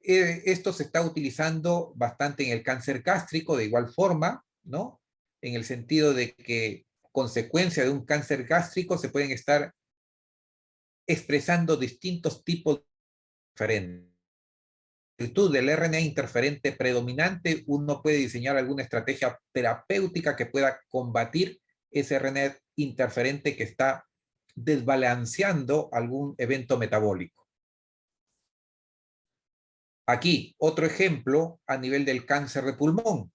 esto se está utilizando bastante en el cáncer gástrico, de igual forma, ¿no? En el sentido de que, consecuencia de un cáncer gástrico, se pueden estar expresando distintos tipos diferentes. En virtud del RNA interferente predominante, uno puede diseñar alguna estrategia terapéutica que pueda combatir ese RNA interferente que está desbalanceando algún evento metabólico. Aquí, otro ejemplo a nivel del cáncer de pulmón.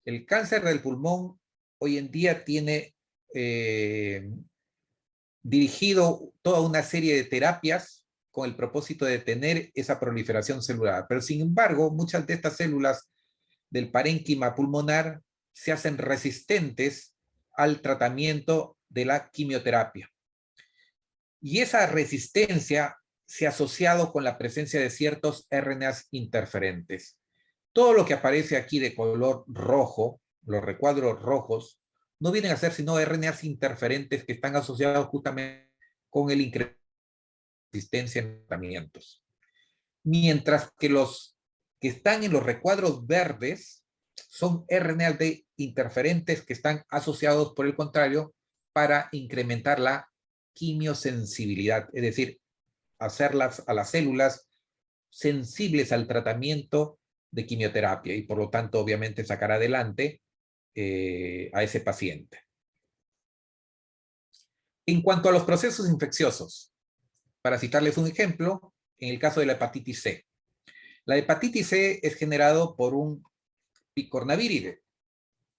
El cáncer del pulmón hoy en día tiene dirigido toda una serie de terapias con el propósito de detener esa proliferación celular. Pero sin embargo, muchas de estas células del parénquima pulmonar se hacen resistentes al tratamiento de la quimioterapia. Y esa resistencia se ha asociado con la presencia de ciertos RNAs interferentes. Todo lo que aparece aquí de color rojo, los recuadros rojos, no vienen a ser sino RNAs interferentes que están asociados justamente con el incremento de resistencia en tratamientos. Mientras que los que están en los recuadros verdes son RNAs de interferentes que están asociados, por el contrario, para incrementar la quimiosensibilidad, es decir, hacerlas a las células sensibles al tratamiento de quimioterapia y por lo tanto obviamente sacar adelante a ese paciente. En cuanto a los procesos infecciosos, para citarles un ejemplo, en el caso de la hepatitis C. La hepatitis C es generado por un picornavíride,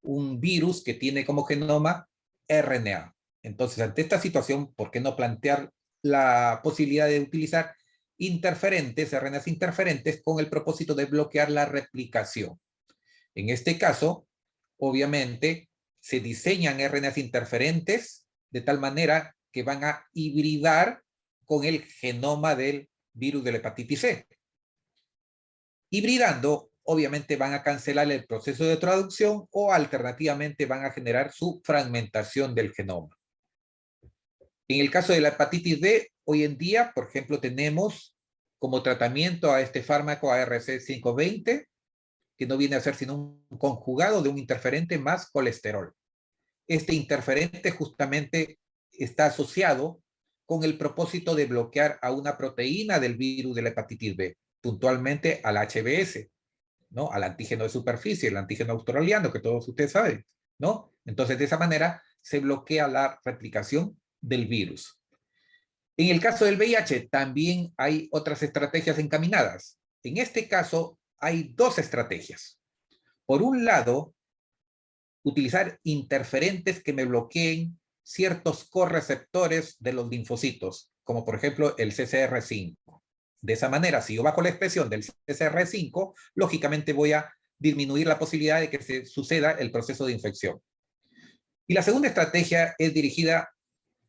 un virus que tiene como genoma RNA. Entonces, ante esta situación, ¿por qué no plantear la posibilidad de utilizar interferentes, RNAs interferentes, con el propósito de bloquear la replicación? En este caso, obviamente, se diseñan RNAs interferentes de tal manera que van a hibridar con el genoma del virus de la hepatitis C. Hibridando, obviamente van a cancelar el proceso de traducción o alternativamente van a generar su fragmentación del genoma. En el caso de la hepatitis B, hoy en día, por ejemplo, tenemos como tratamiento a este fármaco ARC-520, que no viene a ser sino un conjugado de un interferente más colesterol. Este interferente justamente está asociado con el propósito de bloquear a una proteína del virus de la hepatitis B, puntualmente al HBS, ¿no? Al antígeno de superficie, el antígeno australiano, que todos ustedes saben, ¿no? Entonces, de esa manera se bloquea la replicación del virus. En el caso del VIH, también hay otras estrategias encaminadas. En este caso, hay dos estrategias. Por un lado, utilizar interferentes que me bloqueen ciertos correceptores de los linfocitos, como por ejemplo el CCR5. De esa manera, si yo bajo la expresión del CCR5, lógicamente voy a disminuir la posibilidad de que se suceda el proceso de infección. Y la segunda estrategia es dirigida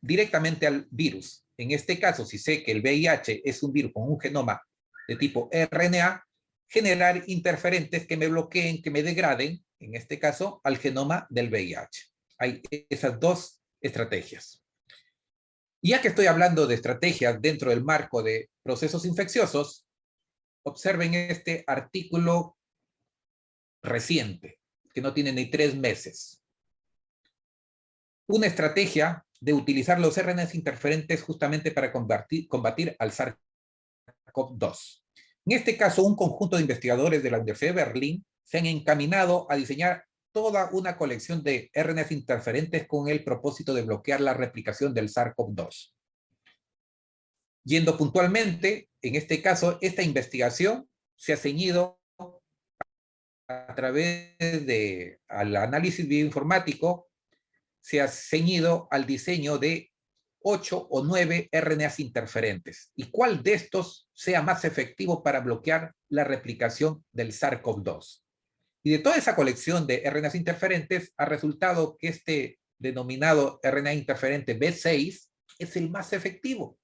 directamente al virus. en este caso, si sé que el VIH es un virus con un genoma de tipo RNA, generar interferentes que me bloqueen, que me degraden, en este caso, al genoma del VIH. Hay esas dos estrategias. Y ya que estoy hablando de estrategias dentro del marco de procesos infecciosos, observen este artículo reciente, que no tiene ni 3 meses. Una estrategia de utilizar los RNAs interferentes justamente para combatir al SARS-CoV-2. En este caso, un conjunto de investigadores de la Universidad de Berlín se han encaminado a diseñar toda una colección de RNAs interferentes con el propósito de bloquear la replicación del SARS-CoV-2. Yendo puntualmente, en este caso, esta investigación se ha ceñido a través al análisis bioinformático, se ha ceñido al diseño de 8 o 9 RNAs interferentes. ¿Y cuál de estos sea más efectivo para bloquear la replicación del SARS-CoV-2? Y de toda esa colección de RNAs interferentes ha resultado que este denominado RNA interferente B6 es el más efectivo.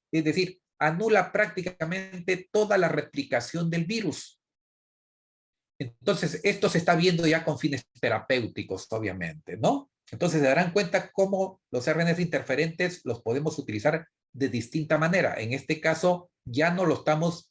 Es decir, anula prácticamente toda la replicación del virus. Entonces, esto se está viendo ya con fines terapéuticos, obviamente, ¿no? Entonces, se darán cuenta cómo los RNAs interferentes los podemos utilizar de distinta manera. En este caso, ya no lo estamos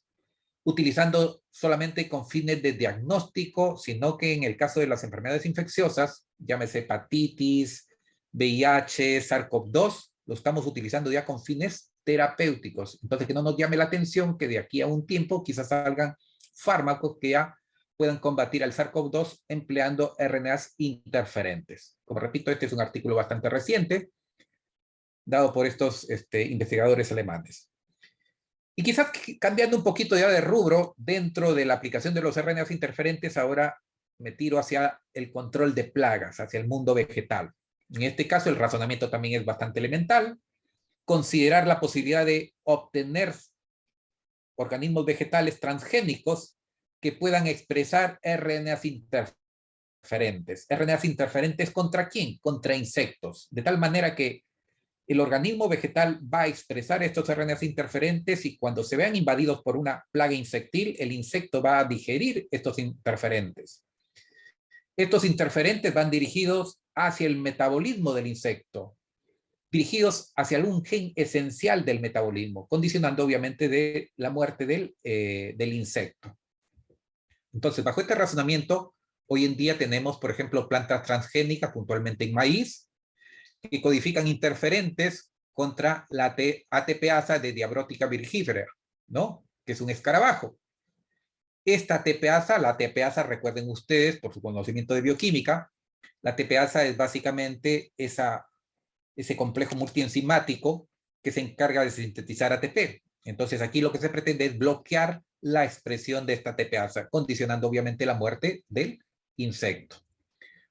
utilizando solamente con fines de diagnóstico, sino que en el caso de las enfermedades infecciosas, llámese hepatitis, VIH, SARS-CoV-2, lo estamos utilizando ya con fines terapéuticos. Entonces, que no nos llame la atención que de aquí a un tiempo quizás salgan fármacos que ya puedan combatir al SARS-CoV-2 empleando RNAs interferentes. Como repito, este es un artículo bastante reciente, dado por estos investigadores alemanes. Y quizás cambiando un poquito ya de rubro, dentro de la aplicación de los RNAs interferentes, ahora me tiro hacia el control de plagas, hacia el mundo vegetal. En este caso, el razonamiento también es bastante elemental. Considerar la posibilidad de obtener organismos vegetales transgénicos que puedan expresar RNAs interferentes. ¿RNAs interferentes contra quién? Contra insectos. De tal manera que el organismo vegetal va a expresar estos RNAs interferentes y cuando se vean invadidos por una plaga insectil, el insecto va a digerir estos interferentes. Estos interferentes van dirigidos hacia el metabolismo del insecto, dirigidos hacia algún gen esencial del metabolismo, condicionando obviamente de la muerte del insecto. Entonces, bajo este razonamiento, hoy en día tenemos, por ejemplo, plantas transgénicas, puntualmente en maíz, que codifican interferentes contra la ATPasa de Diabrotica virgífera, ¿no? Que es un escarabajo. Esta ATPasa, la ATPasa, recuerden ustedes, por su conocimiento de bioquímica, la ATPasa es básicamente ese complejo multienzimático que se encarga de sintetizar ATP. Entonces, aquí lo que se pretende es bloquear la expresión de esta ATPasa, condicionando obviamente la muerte del insecto.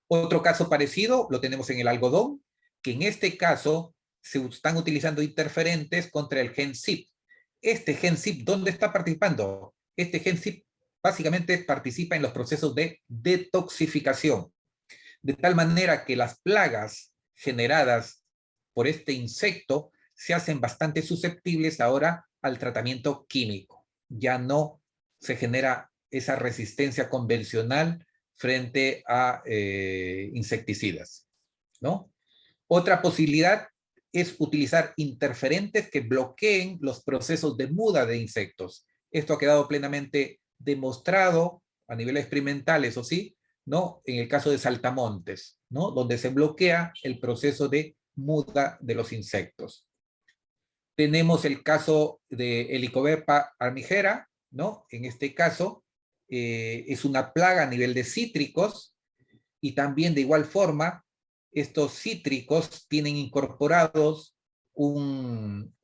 Otro caso parecido lo tenemos en el algodón, que en este caso se están utilizando interferentes contra el gen CYP. Este gen CYP, ¿dónde está participando? Este gen CYP básicamente participa en los procesos de detoxificación, de tal manera que las plagas generadas por este insecto se hacen bastante susceptibles ahora al tratamiento químico. Ya no se genera esa resistencia convencional frente a insecticidas, ¿no? Otra posibilidad es utilizar interferentes que bloqueen los procesos de muda de insectos. Esto ha quedado plenamente demostrado a nivel experimental, eso sí, ¿no? En el caso de saltamontes, ¿no? Donde se bloquea el proceso de muda de los insectos. Tenemos el caso de Helicoverpa armigera, ¿no? En este caso, es una plaga a nivel de cítricos y también de igual forma, estos cítricos tienen incorporados un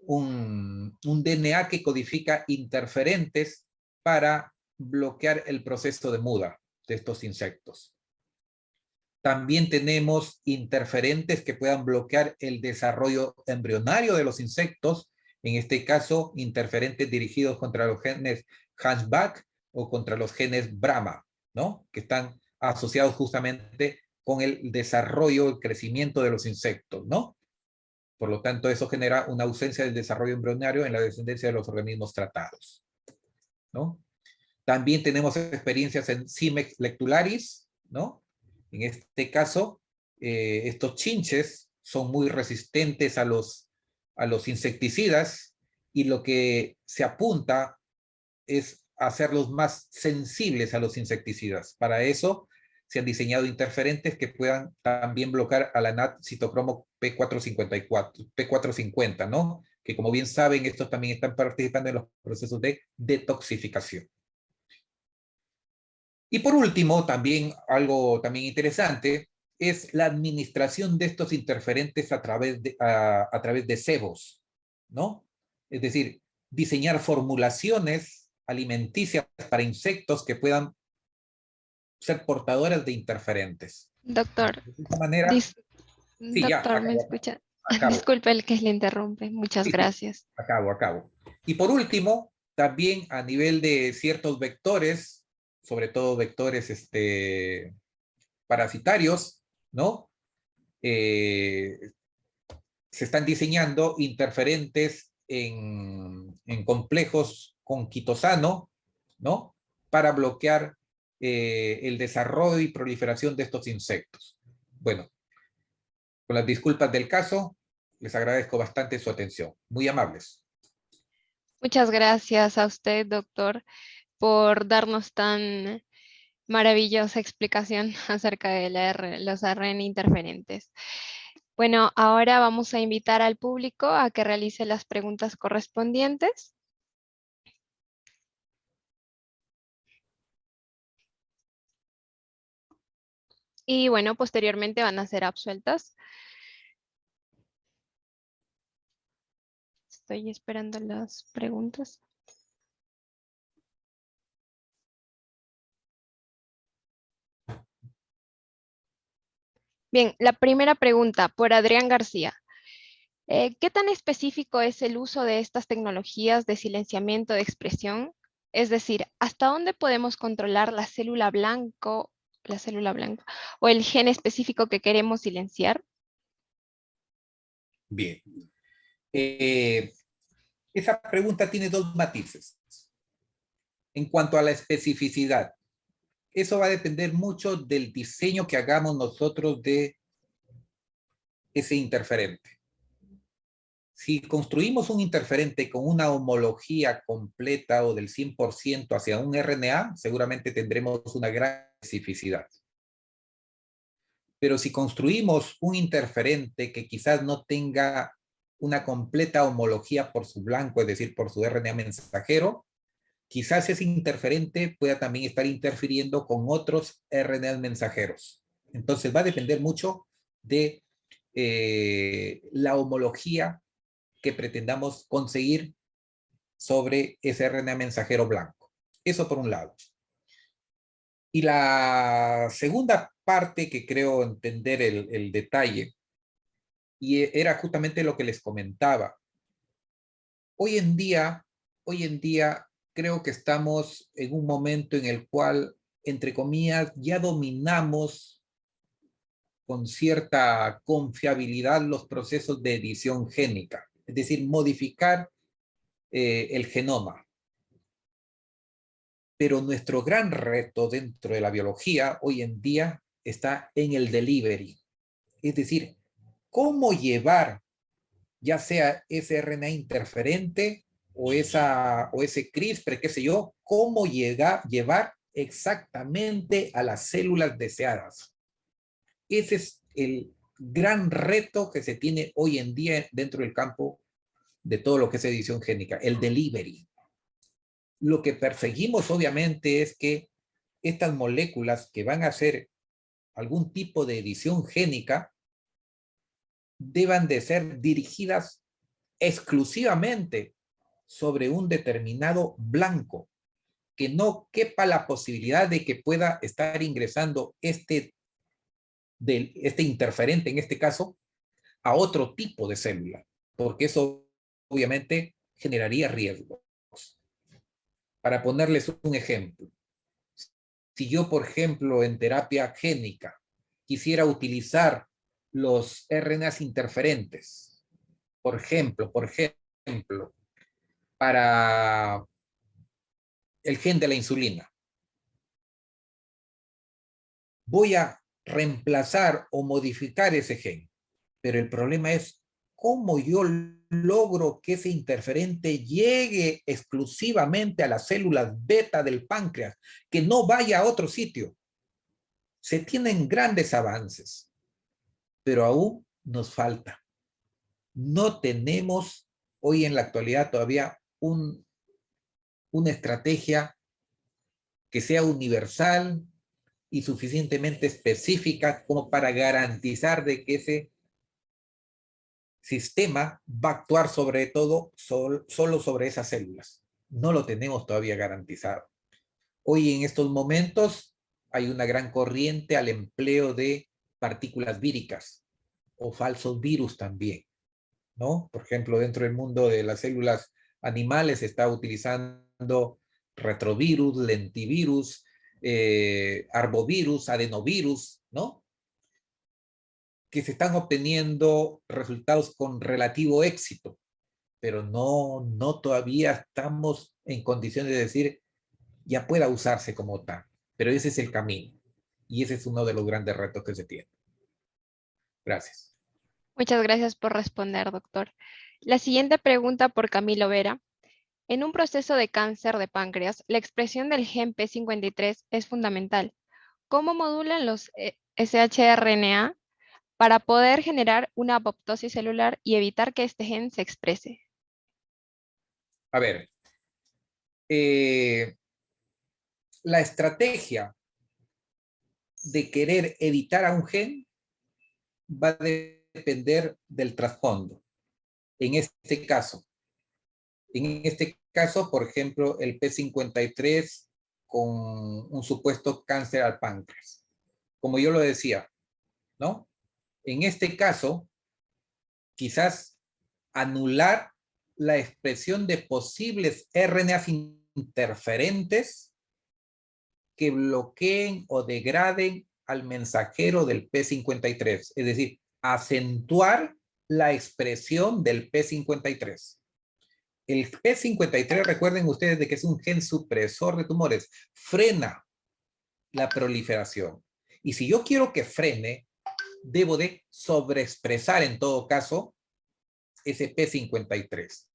DNA que codifica interferentes para bloquear el proceso de muda de estos insectos. También tenemos interferentes que puedan bloquear el desarrollo embrionario de los insectos, en este caso interferentes dirigidos contra los genes Hunchback o contra los genes Brahma, ¿no? Que están asociados justamente con el desarrollo, el crecimiento de los insectos, ¿no? Por lo tanto, eso genera una ausencia del desarrollo embrionario en la descendencia de los organismos tratados, ¿no? También tenemos experiencias en Cimex lectularis, ¿no? En este caso, estos chinches son muy resistentes a los insecticidas y lo que se apunta es hacerlos más sensibles a los insecticidas. Para eso se han diseñado interferentes que puedan también bloquear a la NAT citocromo P450, ¿no? Que como bien saben, estos también están participando en los procesos de detoxificación. Y por último, también algo también interesante es la administración de estos interferentes a través de cebos, ¿no? Es decir, diseñar formulaciones alimenticias para insectos que puedan ser portadoras de interferentes. Doctor, De esta manera, dis- sí, ya, doctor, ¿me acabo, escucha? acabo. Disculpe el que le interrumpe. Muchas Sí, sí, gracias. acabo. Y por último, también a nivel de ciertos vectores, sobre todo vectores parasitarios, ¿no? Eh, Se están diseñando interferentes en complejos con quitosano, ¿no? Para bloquear el desarrollo y proliferación de estos insectos. Bueno, con las disculpas del caso, les agradezco bastante su atención. Muy amables. Muchas gracias a usted, doctor, por darnos tan maravillosa explicación acerca de los ARN interferentes. Bueno, ahora vamos a invitar al público a que realice las preguntas correspondientes. Y bueno, posteriormente van a ser absueltas. Estoy esperando las preguntas. Bien, la primera pregunta por Adrián García. ¿Qué tan específico es el uso de estas tecnologías de silenciamiento de expresión? Es decir, ¿hasta dónde podemos controlar la célula blanca o el gen específico que queremos silenciar? Bien. Esa pregunta tiene dos matices. En cuanto a la especificidad, eso va a depender mucho del diseño que hagamos nosotros de ese interferente. Si construimos un interferente con una homología completa o del 100% hacia un RNA, seguramente tendremos una gran especificidad. Pero si construimos un interferente que quizás no tenga una completa homología por su blanco, es decir, por su RNA mensajero, quizás ese interferente pueda también estar interfiriendo con otros RNA mensajeros. Entonces va a depender mucho de la homología que pretendamos conseguir sobre ese RNA mensajero blanco. Eso por un lado. Y la segunda parte que creo entender el detalle, y era justamente lo que les comentaba. Hoy en día, hoy en día creo que estamos en un momento en el cual, entre comillas, ya dominamos con cierta confiabilidad los procesos de edición génica, es decir, modificar el genoma. Pero nuestro gran reto dentro de la biología hoy en día está en el delivery. Es decir, cómo llevar ya sea ese RNA interferente o ese CRISPR, qué sé yo, cómo llevar exactamente a las células deseadas. Ese es el gran reto que se tiene hoy en día dentro del campo de todo lo que es edición génica, el delivery. Lo que perseguimos obviamente es que estas moléculas que van a hacer algún tipo de edición génica deban de ser dirigidas exclusivamente sobre un determinado blanco, que no quepa la posibilidad de que pueda estar ingresando este interferente, en este caso, a otro tipo de célula, porque eso obviamente generaría riesgos. Para ponerles un ejemplo, si yo, por ejemplo, en terapia génica quisiera utilizar los RNAs interferentes por ejemplo, para el gen de la insulina, voy a reemplazar o modificar ese gen. Pero el problema es cómo yo logro que ese interferente llegue exclusivamente a las células beta del páncreas, que no vaya a otro sitio. Se tienen grandes avances, pero aún nos falta. No tenemos hoy en la actualidad todavía una estrategia que sea universal y suficientemente específica como para garantizar de que ese sistema va a actuar sobre todo solo sobre esas células. No lo tenemos todavía garantizado. Hoy en estos momentos hay una gran corriente al empleo de partículas víricas o falsos virus también, ¿no? Por ejemplo, dentro del mundo de las células animales se está utilizando retrovirus, lentivirus, arbovirus, adenovirus, ¿no? Que se están obteniendo resultados con relativo éxito, pero no todavía estamos en condiciones de decir ya pueda usarse como tal. Pero ese es el camino y ese es uno de los grandes retos que se tiene. Gracias. Muchas gracias por responder, doctor. La siguiente pregunta por Camilo Vera. En un proceso de cáncer de páncreas, la expresión del gen P53 es fundamental. ¿Cómo modulan los shRNA para poder generar una apoptosis celular y evitar que este gen se exprese? A ver, la estrategia de querer editar a un gen va a depender del trasfondo. En este caso, por ejemplo, el P53 con un supuesto cáncer al páncreas. Como yo lo decía, ¿no? En este caso, quizás anular la expresión de posibles RNAs interferentes que bloqueen o degraden al mensajero del P53, es decir, acentuar la expresión del P53. El P53, recuerden ustedes de que es un gen supresor de tumores, frena la proliferación. Y si yo quiero que frene, debo de sobreexpresar en todo caso ese P53.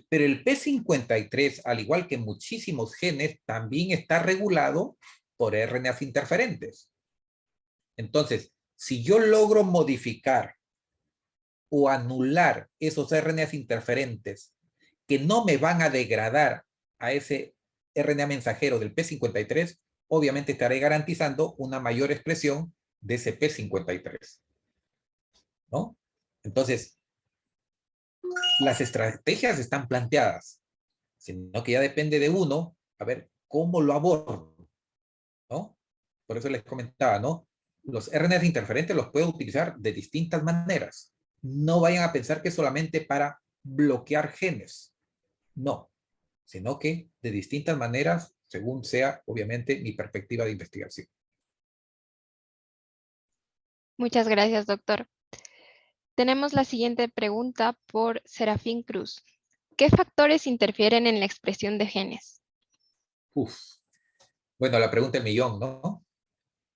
Pero el P53, al igual que muchísimos genes, también está regulado por RNAs interferentes. Entonces, si yo logro modificar o anular esos RNAs interferentes que no me van a degradar a ese RNA mensajero del P53, obviamente estaré garantizando una mayor expresión de ese P53, ¿no? Entonces, las estrategias están planteadas, sino que ya depende de uno, a ver, cómo lo abordo, ¿no? Por eso les comentaba, ¿no? Los RNAs interferentes los puedo utilizar de distintas maneras. No vayan a pensar que es solamente para bloquear genes. No, sino que de distintas maneras, según sea, obviamente, mi perspectiva de investigación. Muchas gracias, doctor. Tenemos la siguiente pregunta por Serafín Cruz. ¿Qué factores interfieren en la expresión de genes? Uf. Bueno, la pregunta del millón, ¿no?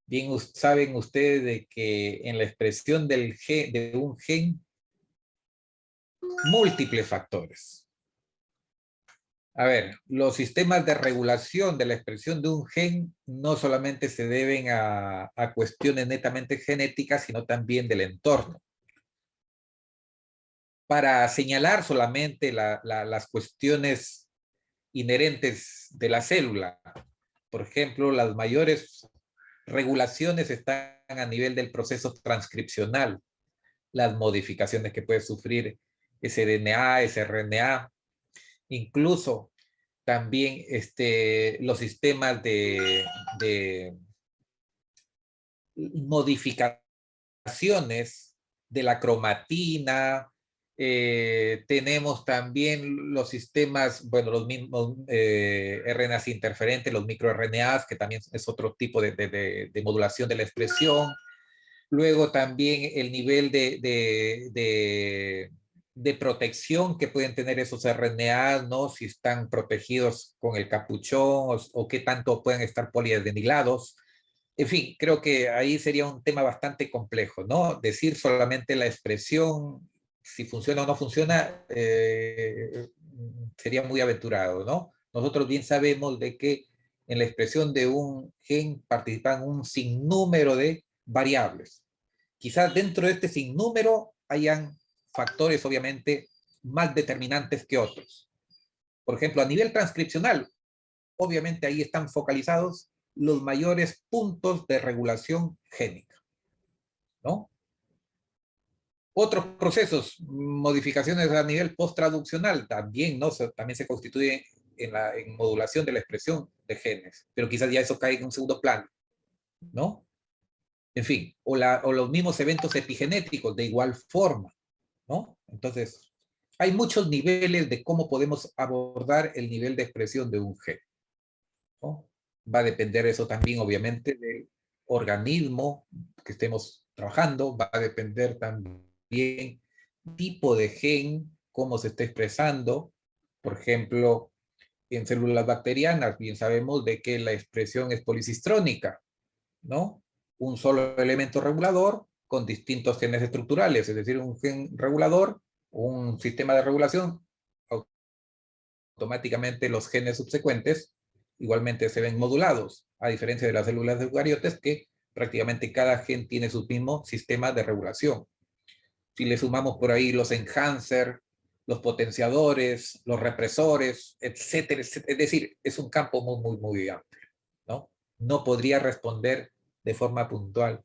Bien saben ustedes de que en la expresión de un gen, múltiples factores. A ver, los sistemas de regulación de la expresión de un gen no solamente se deben a cuestiones netamente genéticas, sino también del entorno. Para señalar solamente las cuestiones inherentes de la célula, por ejemplo, las mayores regulaciones están a nivel del proceso transcripcional, las modificaciones que puede sufrir sDNA, sRNA, incluso también los sistemas de modificaciones de la cromatina, tenemos también los sistemas, bueno, los mismos RNAs interferentes, los microRNAs, que también es otro tipo de modulación de la expresión. Luego también el nivel de protección que pueden tener esos RNA, ¿no? Si están protegidos con el capuchón o qué tanto pueden estar poliadenilados. En fin, creo que ahí sería un tema bastante complejo, ¿no? Decir solamente la expresión, si funciona o no funciona, sería muy aventurado, ¿no? Nosotros bien sabemos de que en la expresión de un gen participan un sinnúmero de variables. Quizás dentro de este sinnúmero hayan factores, obviamente, más determinantes que otros. Por ejemplo, a nivel transcripcional, obviamente ahí están focalizados los mayores puntos de regulación génica, ¿no? Otros procesos, modificaciones a nivel post-traduccional, también, ¿no? También se constituyen en modulación de la expresión de genes, pero quizás ya eso cae en un segundo plano, ¿no? En fin, o los mismos eventos epigenéticos de igual forma, ¿no? Entonces, hay muchos niveles de cómo podemos abordar el nivel de expresión de un gen, ¿no? Va a depender eso también, obviamente, del organismo que estemos trabajando, va a depender también tipo de gen, cómo se está expresando. Por ejemplo, en células bacterianas, bien sabemos de que la expresión es policistrónica, ¿no? Un solo elemento regulador con distintos genes estructurales, es decir, un gen regulador, un sistema de regulación, automáticamente los genes subsecuentes igualmente se ven modulados, a diferencia de las células de eucariotes que prácticamente cada gen tiene su mismo sistema de regulación. Si le sumamos por ahí los enhancers, los potenciadores, los represores, etcétera, etcétera, es decir, es un campo muy amplio, ¿no? No podría responder de forma puntual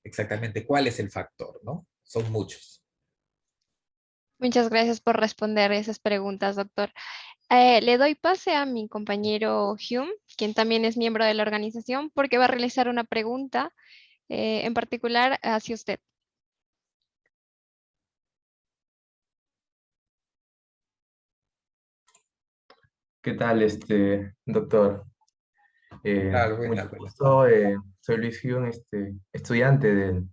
exactamente cuál es el factor, ¿no? Son muchos. Muchas gracias por responder esas preguntas, doctor. Le doy pase a mi compañero Hume, quien también es miembro de la organización, porque va a realizar una pregunta en particular hacia usted. ¿Qué tal, doctor? Claro, Mucho buenas tardes. gusto. Soy Luis Hyun, estudiante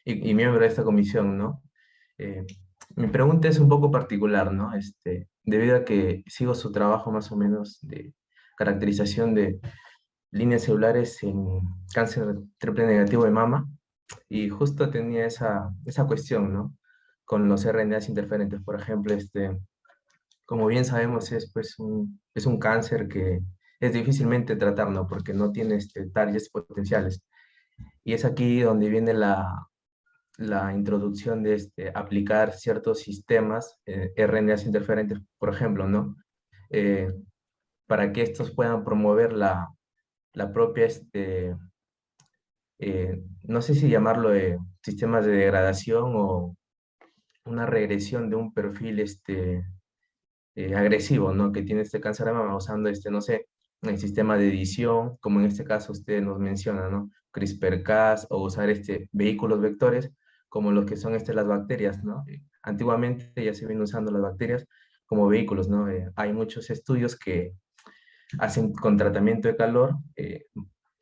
y miembro de esta comisión, ¿no? Eh, Mi pregunta es un poco particular, ¿no? Debido a que sigo su trabajo más o menos de caracterización de líneas celulares en cáncer triple negativo de mama, y justo tenía esa cuestión, ¿no? Con los RNAs interferentes, por ejemplo, como bien sabemos, es un cáncer que es difícilmente tratar, ¿no? Porque no tiene targets potenciales. Y es aquí donde viene la introducción de aplicar ciertos sistemas, RNAs interferentes, por ejemplo, ¿no? Eh, para que estos puedan promover la propia, no sé si llamarlo sistemas de degradación o una regresión de un perfil, agresivo, ¿no? Que tiene este cáncer de mama usando, no sé, el sistema de edición, como en este caso usted nos menciona, ¿no? CRISPR-Cas o usar vehículos vectores, como los que son las bacterias, ¿no? Antiguamente ya se vienen usando las bacterias como vehículos, ¿no? Hay muchos estudios que hacen con tratamiento de calor,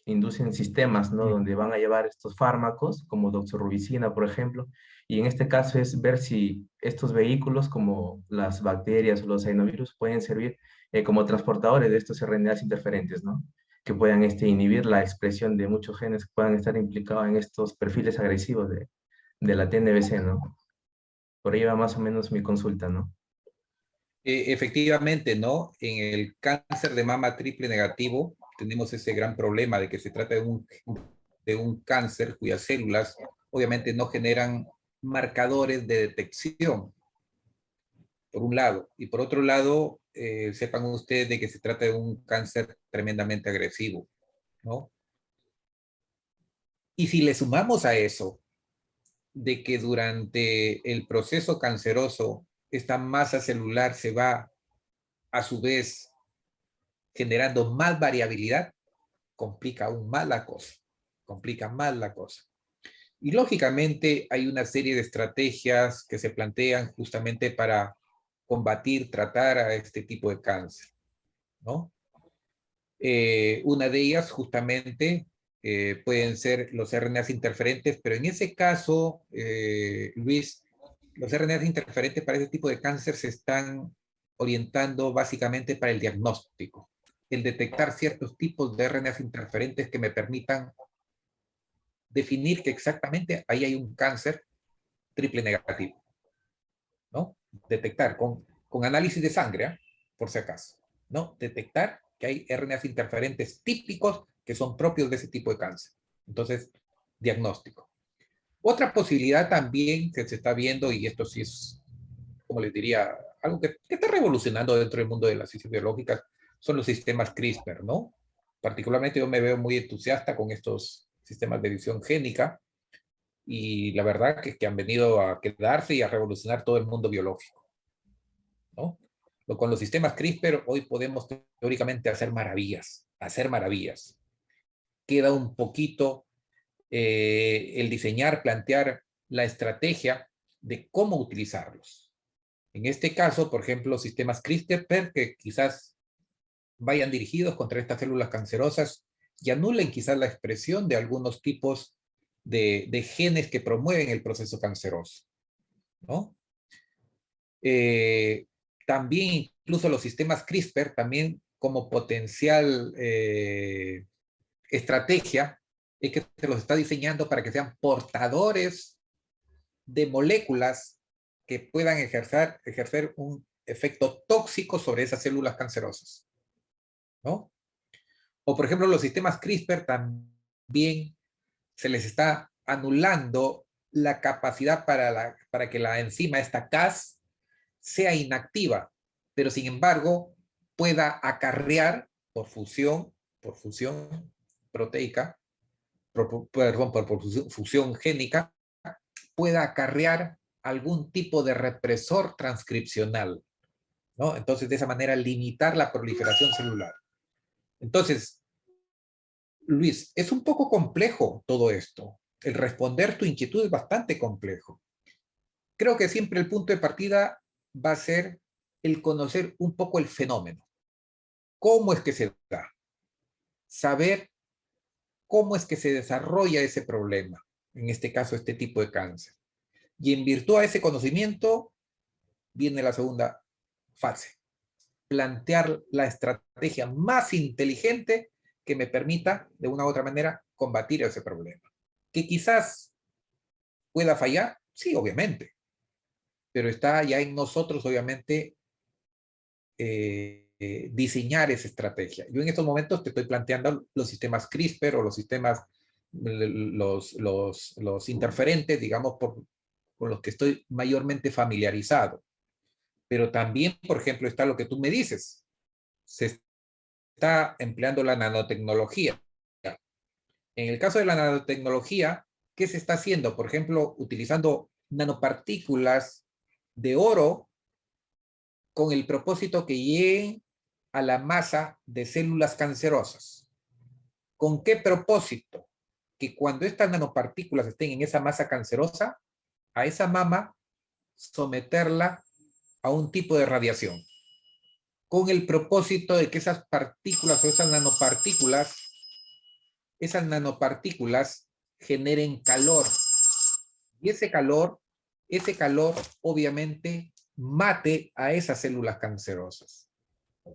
inducen sistemas, ¿no? Donde van a llevar estos fármacos, como doxorubicina, por ejemplo, y en este caso es ver si estos vehículos, como las bacterias o los adenovirus, pueden servir como transportadores de estos RNAs interferentes, ¿no? Que puedan inhibir la expresión de muchos genes que puedan estar implicados en estos perfiles agresivos de la TNBC, ¿no? Por ahí va más o menos mi consulta, ¿no? Efectivamente, ¿no? En el cáncer de mama triple negativo tenemos ese gran problema de que se trata de un cáncer cuyas células obviamente no generan marcadores de detección, por un lado. Y por otro lado, sepan ustedes de que se trata de un cáncer tremendamente agresivo, ¿no? Y si le sumamos a eso, de que durante el proceso canceroso, esta masa celular se va a su vez generando más variabilidad, complica aún más la cosa, complica más la cosa. Y lógicamente hay una serie de estrategias que se plantean justamente para combatir, tratar a este tipo de cáncer, ¿no? Una de ellas justamente pueden ser los RNAs interferentes, pero en ese caso, Luis, los RNAs interferentes para este tipo de cáncer se están orientando básicamente para el diagnóstico, el detectar ciertos tipos de RNAs interferentes que me permitan definir que exactamente ahí hay un cáncer triple negativo, ¿no? Detectar con análisis de sangre, ¿eh? Por si acaso, ¿no? Detectar que hay RNAs interferentes típicos que son propios de ese tipo de cáncer. Entonces, diagnóstico. Otra posibilidad también que se está viendo, y esto sí es, como les diría, algo que está revolucionando dentro del mundo de las ciencias biológicas, son los sistemas CRISPR, ¿no? Particularmente yo me veo muy entusiasta con estos sistemas de edición génica, y la verdad que han venido a quedarse y a revolucionar todo el mundo biológico, ¿no? Con los sistemas CRISPR hoy podemos teóricamente hacer maravillas, hacer maravillas. Queda un poquito el diseñar, plantear la estrategia de cómo utilizarlos. En este caso, por ejemplo, sistemas CRISPR que quizás vayan dirigidos contra estas células cancerosas y anulen quizás la expresión de algunos tipos de genes que promueven el proceso canceroso, ¿no? También incluso los sistemas CRISPR, también como potencial estrategia, es que se los está diseñando para que sean portadores de moléculas que puedan ejercer un efecto tóxico sobre esas células cancerosas, ¿no? O por ejemplo, los sistemas CRISPR también se les está anulando la capacidad para que la enzima, esta Cas, sea inactiva, pero sin embargo pueda acarrear por fusión proteica, por fusión génica, pueda acarrear algún tipo de represor transcripcional, ¿no? Entonces, de esa manera, limitar la proliferación celular. Entonces, Luis, es un poco complejo todo esto. El responder tu inquietud es bastante complejo. Creo que siempre el punto de partida va a ser el conocer un poco el fenómeno. ¿Cómo es que se da? Saber cómo es que se desarrolla ese problema, en este caso, este tipo de cáncer. Y en virtud a ese conocimiento viene la segunda fase. Plantear la estrategia más inteligente que me permita, de una u otra manera, combatir ese problema. Que quizás pueda fallar, sí, obviamente, pero está ya en nosotros, obviamente, diseñar esa estrategia. Yo en estos momentos te estoy planteando los sistemas CRISPR o los sistemas, los interferentes, digamos, con los que estoy mayormente familiarizado. Pero también, por ejemplo, está lo que tú me dices. Se está empleando la nanotecnología. En el caso de la nanotecnología, ¿qué se está haciendo? Por ejemplo, utilizando nanopartículas de oro con el propósito que lleguen a la masa de células cancerosas. ¿Con qué propósito? Que cuando estas nanopartículas estén en esa masa cancerosa, a esa mama someterla a un tipo de radiación, con el propósito de que esas partículas o esas nanopartículas generen calor. Y ese calor obviamente mate a esas células cancerosas,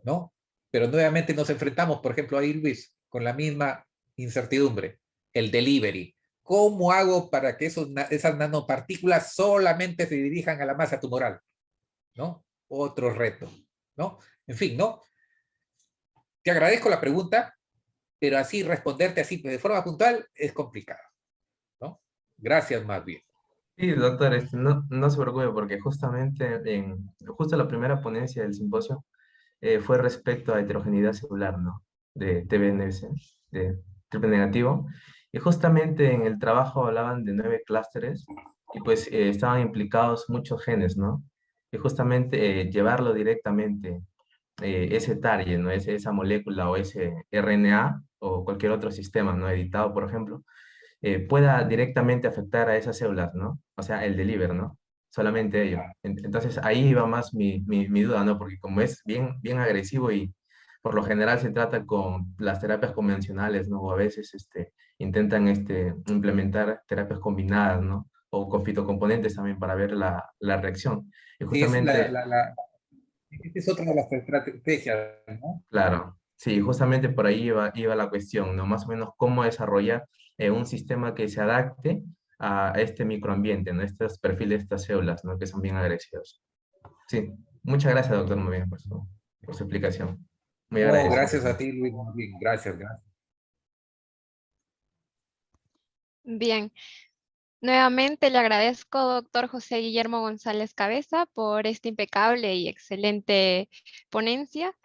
¿no? Pero nuevamente nos enfrentamos, por ejemplo, ahí, Luis, con la misma incertidumbre, el delivery. ¿Cómo hago para que esas nanopartículas solamente se dirijan a la masa tumoral? ¿No? Otro reto, ¿no? En fin, ¿no? Te agradezco la pregunta, pero así responderte así de forma puntual es complicado, ¿no? Gracias más bien. Sí, doctor, no se preocupe porque justamente justo la primera ponencia del simposio fue respecto a heterogeneidad celular, ¿no? De TBNS, de triple negativo. Y justamente en el trabajo hablaban de 9 clústeres y pues estaban implicados muchos genes, ¿no? Y justamente llevarlo directamente, ese target, ¿no? Esa molécula o ese RNA o cualquier otro sistema, ¿no? Editado, por ejemplo, pueda directamente afectar a esas células, ¿no? O sea, el deliver, ¿no? Solamente ello. Entonces ahí va más mi duda, ¿no? Porque como es bien agresivo y por lo general se trata con las terapias convencionales, ¿no? O a veces intentan implementar terapias combinadas, ¿no? o con fitocomponentes también para ver la reacción. Y Sí, justamente, esta es otra de las estrategias, ¿no? claro, sí, justamente por ahí iba la cuestión, ¿no? Más o menos cómo desarrollar un sistema que se adapte a este microambiente, ¿no? Estos perfiles de estas células, ¿no? Que son bien agresivos. Sí, muchas gracias, doctor, muy bien, por su explicación. Muy No, agradecido. gracias a ti, Luis. Muy bien, gracias, gracias. Bien. Nuevamente le agradezco, doctor José Guillermo González Cabeza, por esta impecable y excelente ponencia.